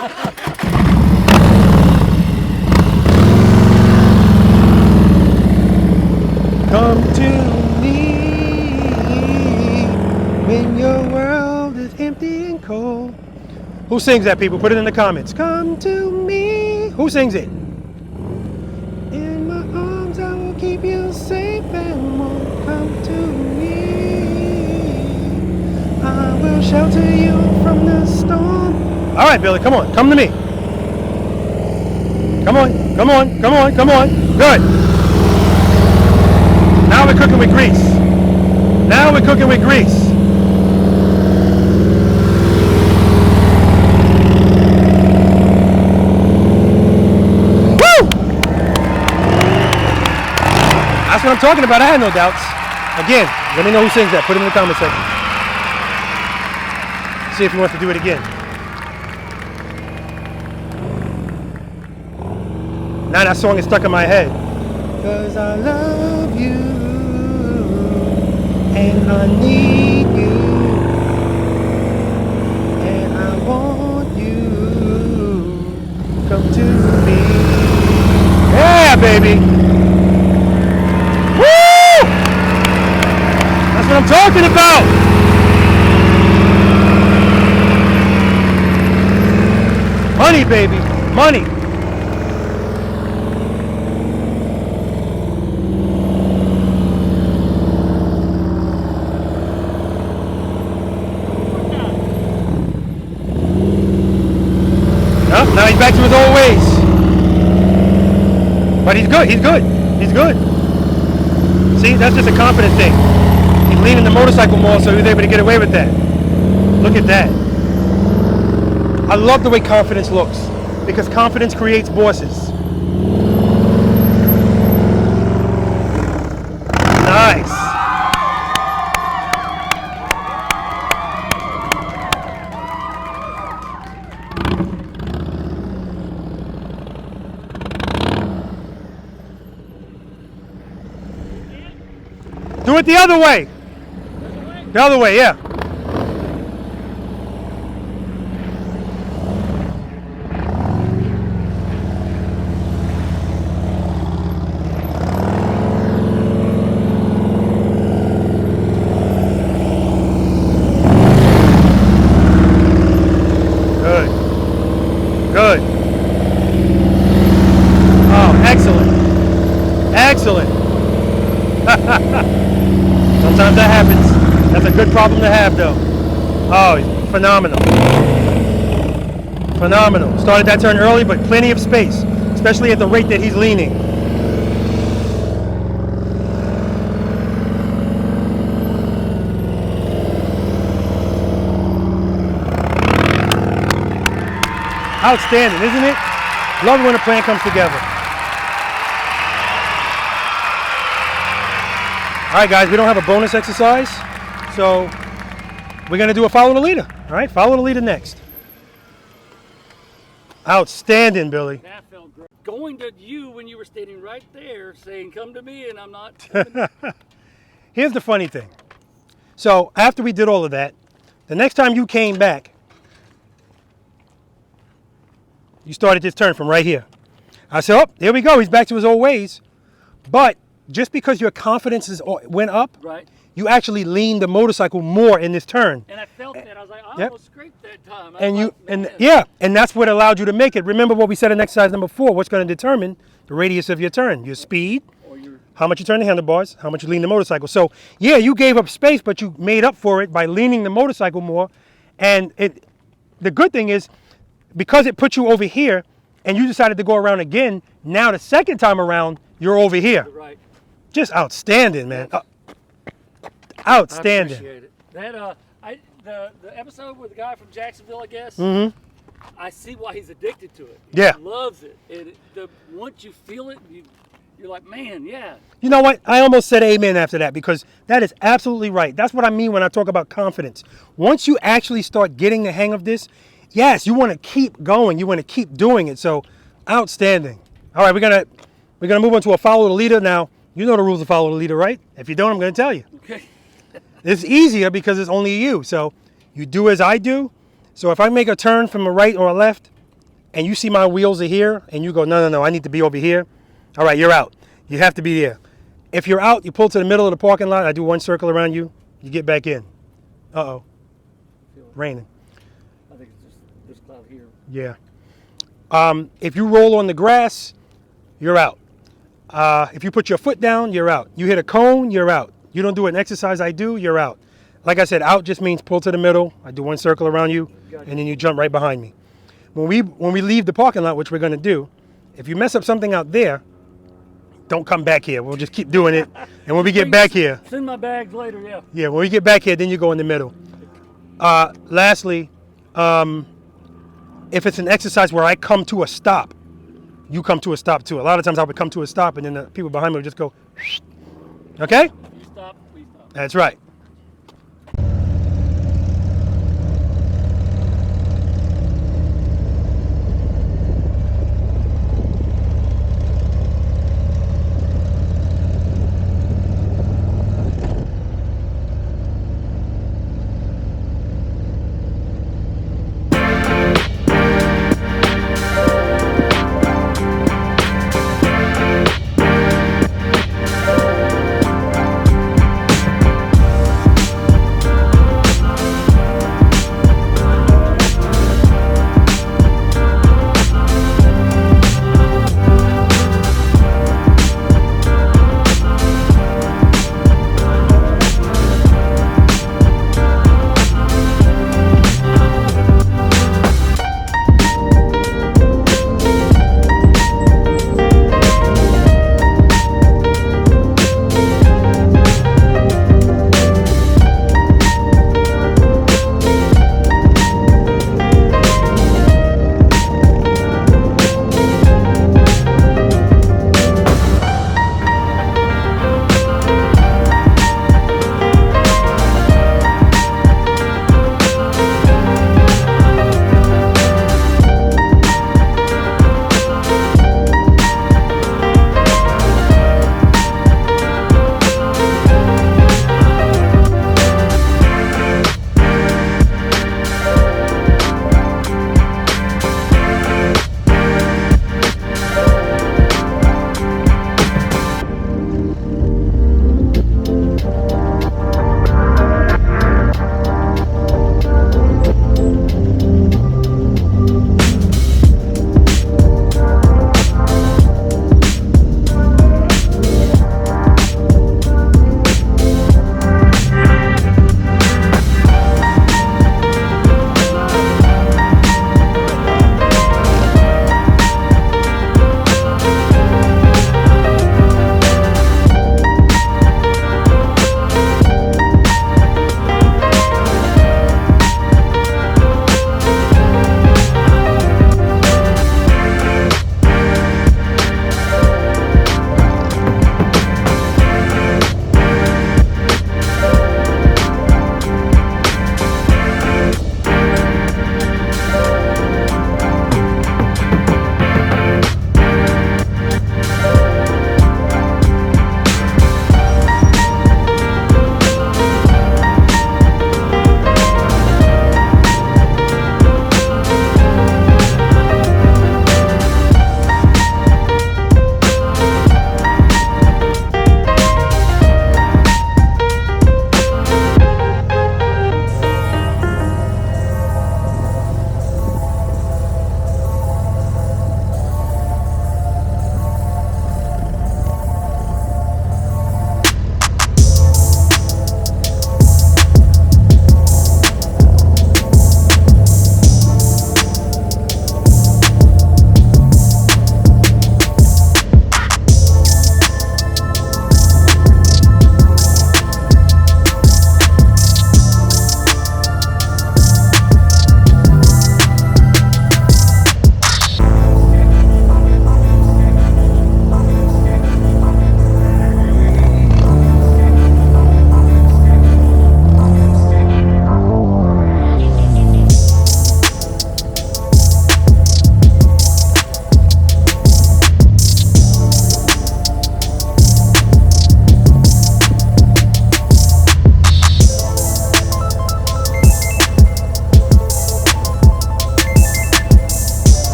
Come to me when your world is empty and cold. Who sings that, people? Put it in the comments. Come to me. Who sings it? In my arms I will keep you safe and warm. Come to me. I will shelter you from the storm. All right, Billy, come on. Come to me. Come on, come on, come on, come on. Good. Now we're cooking with grease. Now we're cooking with grease. Woo! That's what I'm talking about. I had no doubts. Again, let me know who sings that. Put it in the comment section. See if he wants to do it again. Now that song is stuck in my head. 'Cause I love you and I need you and I want you. Come to me. Yeah, baby. Woo! That's what I'm talking about. Money, baby. Money. Now he's back to his old ways. But he's good. He's good. He's good. See, that's just a confidence thing. He's leaning the motorcycle more, so he was able to get away with that. Look at that. I love the way confidence looks, because confidence creates bosses. Nice. Do it the other way. The other way, yeah. Good. Good. Oh, excellent. Excellent. Sometimes that happens. That's a good problem to have, though. Oh, phenomenal. Phenomenal. Started that turn early, but plenty of space, especially at the rate that he's leaning. Outstanding, isn't it? Love it when a plan comes together. All right, guys, we don't have a bonus exercise, so we're going to do a follow the leader. All right, follow the leader next. Outstanding, Billy. That felt great. Going to you when you were standing right there saying, come to me, and I'm not. Here's the funny thing. So after we did all of that, the next time you came back, you started this turn from right here. I said, oh, here we go. He's back to his old ways. But just because your confidence went up, Right. you actually leaned the motorcycle more in this turn. And I felt that. I was like, I Yep. almost scraped that time. And that's what allowed you to make it. Remember what we said in exercise number 4, what's going to determine the radius of your turn, your speed, Or your how much you turn the handlebars, how much you lean the motorcycle. So yeah, you gave up space, but you made up for it by leaning the motorcycle more. And the good thing is, because it put you over here and you decided to go around again, now the second time around, you're over here. right. Just outstanding, man. Outstanding. I appreciate it. That the episode with the guy from Jacksonville, I guess. Mm-hmm. I see why he's addicted to it. Yeah. He loves it. Once you feel it, you're like, man, yeah. You know what? I almost said amen after that, because that is absolutely right. That's what I mean when I talk about confidence. Once you actually start getting the hang of this, yes, you want to keep going. You want to keep doing it. So outstanding. All right, we're gonna move on to a follow the leader now. You know the rules of follow the leader, right? If you don't, I'm going to tell you. Okay. It's easier because it's only you. So you do as I do. So if I make a turn from a right or a left and you see my wheels are here and you go, no, I need to be over here. All right, you're out. You have to be there. If you're out, you pull to the middle of the parking lot. I do one circle around you. You get back in. Uh-oh. Raining. I think it's just this cloud here. Yeah. If you roll on the grass, you're out. If you put your foot down, you're out. You hit a cone, you're out. You don't do an exercise I do, you're out. Like I said, out just means pull to the middle. I do one circle around you, and then you jump right behind me. When we leave the parking lot, which we're going to do, if you mess up something out there, don't come back here. We'll just keep doing it. And when we get back here, Send my bags later, yeah. yeah, when we get back here, then you go in the middle. Lastly, if it's an exercise where I come to a stop, you come to a stop too. A lot of times I would come to a stop and then the people behind me would just go, okay? You stop, we stop. That's right.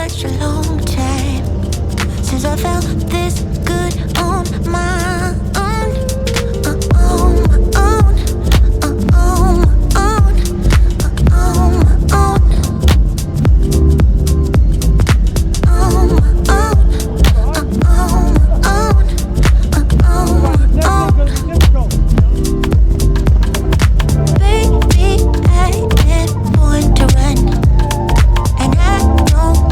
such a long time since I felt this good on my own. On my own. On my own. On my own. On my own. Baby, I am born to run, and I don't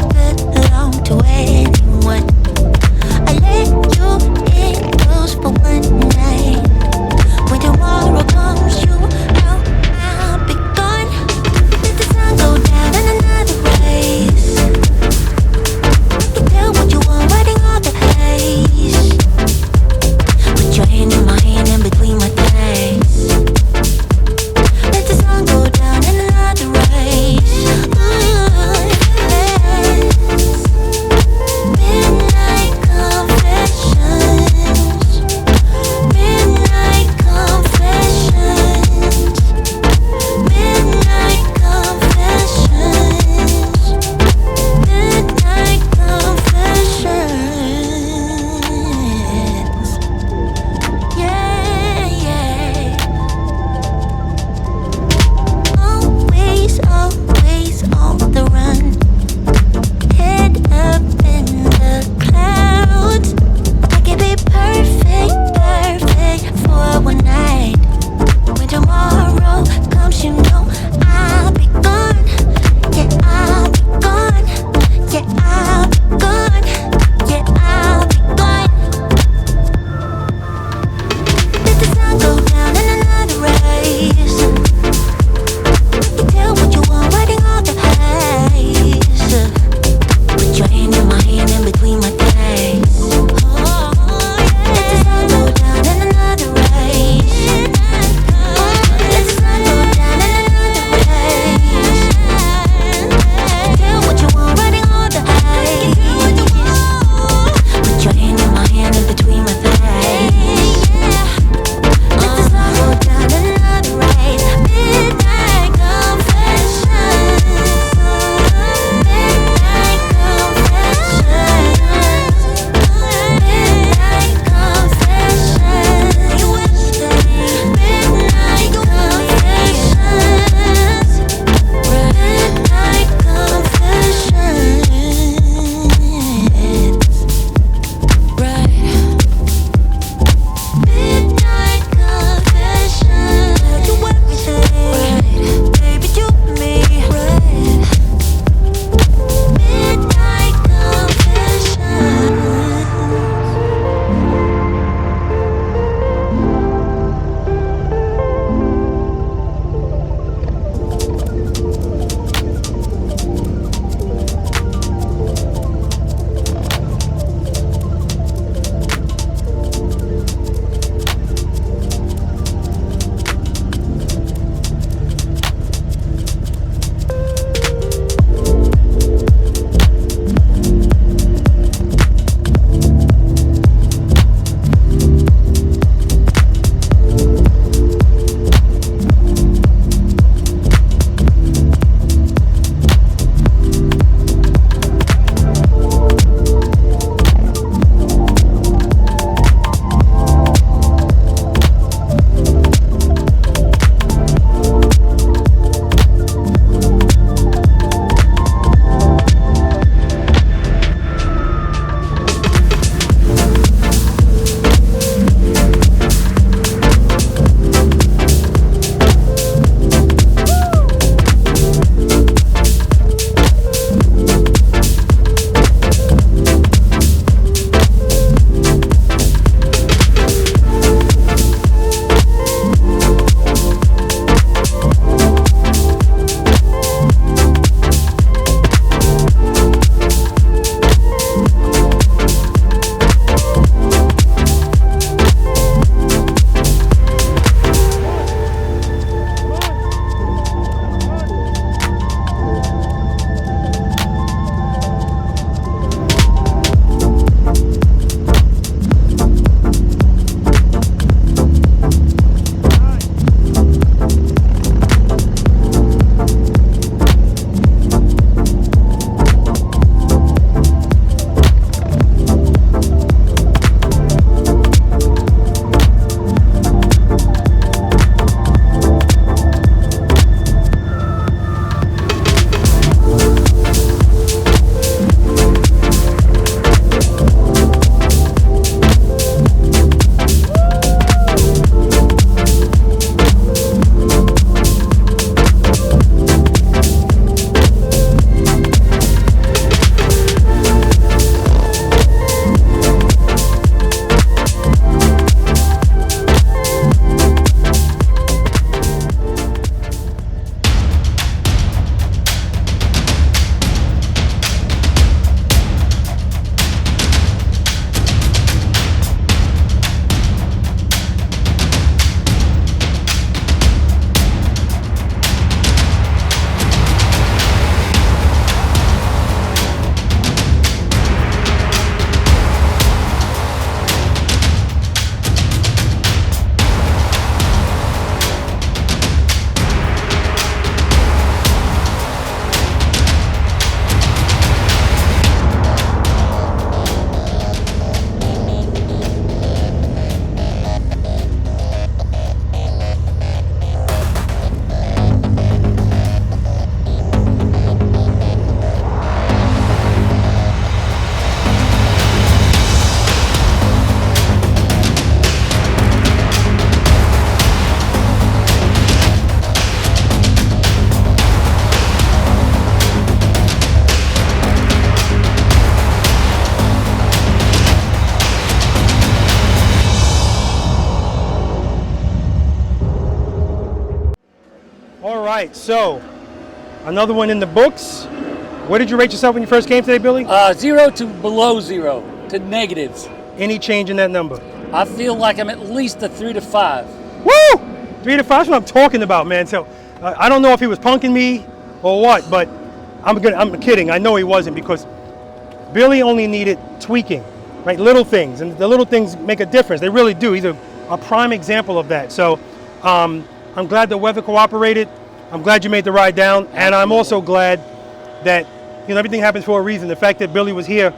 belong to anyone. I let you in those right, so another one in the books. What did you rate yourself when you first came today, Billy? 0 to below 0 to negatives. Any change in that number? I feel like I'm at least a 3 to 5. Woo! 3 to 5. That's what I'm talking about, man. So I don't know if he was punking me or what, but I'm kidding. I know he wasn't, because Billy only needed tweaking, right? Little things, and the little things make a difference. They really do. He's a prime example of that. So I'm glad the weather cooperated. I'm glad you made the ride down, and I'm also glad that everything happens for a reason. The fact that Billy was here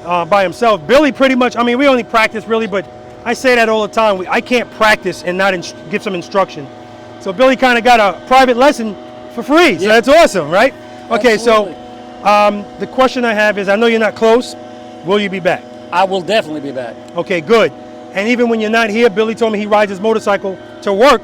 by himself. Billy pretty much, I mean, we only practice really, but I say that all the time. I can't practice and not give some instruction. So Billy kind of got a private lesson for free. So that's awesome, right? Okay, Absolutely. so the question I have is, I know you're not close. Will you be back? I will definitely be back. Okay, good. And even when you're not here, Billy told me he rides his motorcycle to work.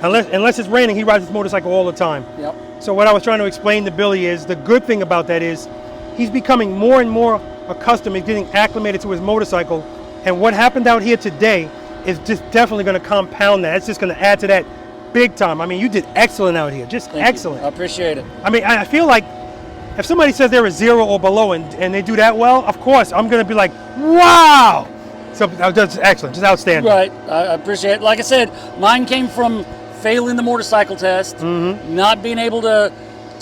Unless it's raining, he rides his motorcycle all the time. Yep. So what I was trying to explain to Billy is, the good thing about that is he's becoming more and more accustomed. He's getting acclimated to his motorcycle. And what happened out here today is just definitely going to compound that. It's just going to add to that big time. I mean, you did excellent out here. Just Thank excellent. you. I appreciate it. I mean, I feel like if somebody says they're a 0 or below and they do that well, of course, I'm going to be like, wow. So that's excellent. Just outstanding. Right. I appreciate it. Like I said, mine came from failing the motorcycle test, not being able to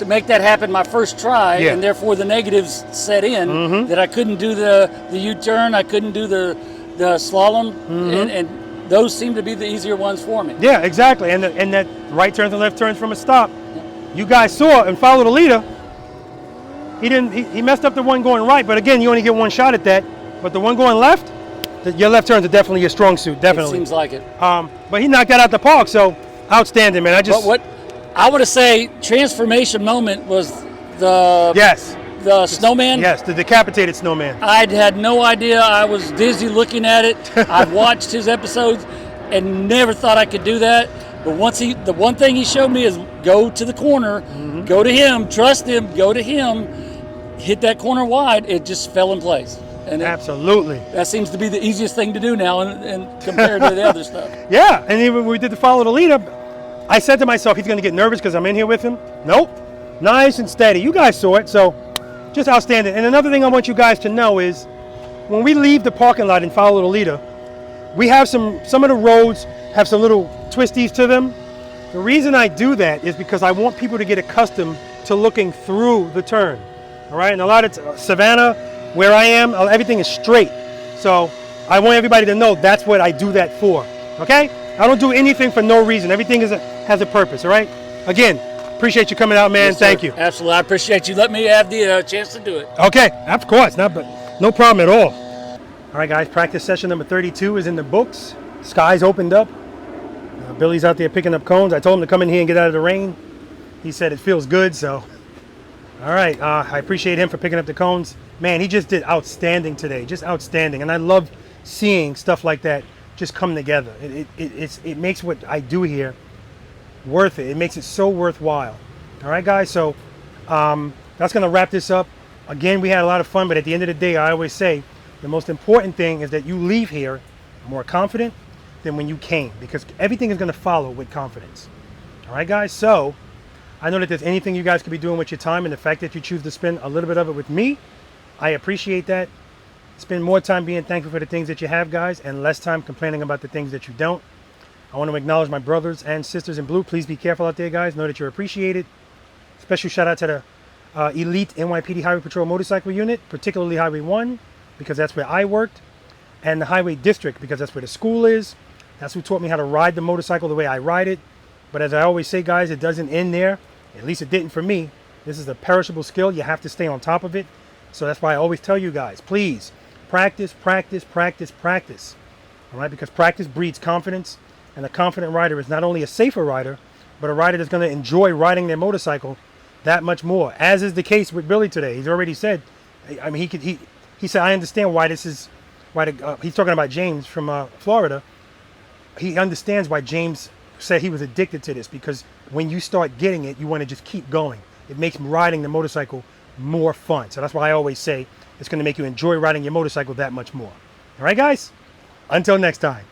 make that happen my first try, and therefore the negatives set in, that I couldn't do the U-turn, I couldn't do the slalom, and those seem to be the easier ones for me. Yeah, exactly. And that right turns and left turns from a stop. You guys saw and followed the leader. He messed up the one going right, but again, you only get one shot at that. But the one going left, your left turns are definitely your strong suit, definitely. It seems like it. But he knocked that out the park, so outstanding, man. But what I would say transformation moment was the snowman. Yes, the decapitated snowman. I had no idea. I was dizzy looking at it. I've watched his episodes and never thought I could do that. But the one thing he showed me is go to the corner, go to him, trust him, go to him, hit that corner wide. It just fell in place. And Absolutely. That seems to be the easiest thing to do now, and compared to the other stuff. Yeah, and even when we did the follow the leader, I said to myself, he's going to get nervous because I'm in here with him. Nope. Nice and steady. You guys saw it, so just outstanding. And another thing I want you guys to know is, when we leave the parking lot and follow the leader, we have some of the roads have some little twisties to them. The reason I do that is because I want people to get accustomed to looking through the turn. All right, and a lot of Savannah, where I am, everything is straight. So I want everybody to know that's what I do that for. Okay? I don't do anything for no reason. Everything has a purpose. All right? Again, appreciate you coming out, man. Yes, thank you. Absolutely, I appreciate you letting me have the chance to do it. Okay, of course, no problem at all. All right, guys, practice session number 32 is in the books. Skies opened up. Billy's out there picking up cones. I told him to come in here and get out of the rain. He said it feels good, so. All right, I appreciate him for picking up the cones. Man, he just did outstanding today, just outstanding. And I love seeing stuff like that just come together. It makes what I do here worth it. It makes it so worthwhile. All right, guys, so that's going to wrap this up. Again, we had a lot of fun, but at the end of the day, I always say the most important thing is that you leave here more confident than when you came, because everything is going to follow with confidence. All right, guys, so I know that there's anything you guys could be doing with your time, and the fact that you choose to spend a little bit of it with me, I appreciate that. Spend more time being thankful for the things that you have, guys, and less time complaining about the things that you don't. I want to acknowledge my brothers and sisters in blue. Please be careful out there, guys. Know that you're appreciated. Special shout out to the elite NYPD Highway Patrol Motorcycle Unit, particularly Highway 1, because that's where I worked, and the Highway District, because that's where the school is. That's who taught me how to ride the motorcycle the way I ride it. But as I always say, guys, it doesn't end there. At least it didn't for me. This is a perishable skill. You have to stay on top of it. So that's why I always tell you guys, please, practice, practice, practice, practice. All right, because practice breeds confidence. And a confident rider is not only a safer rider, but a rider that's going to enjoy riding their motorcycle that much more. As is the case with Billy today. He's already said, I mean, he said, I understand why this is, he's talking about James from Florida. He understands why James said he was addicted to this, because when you start getting it, you want to just keep going. It makes riding the motorcycle more fun. So that's why I always say it's going to make you enjoy riding your motorcycle that much more. All right, guys? Until next time.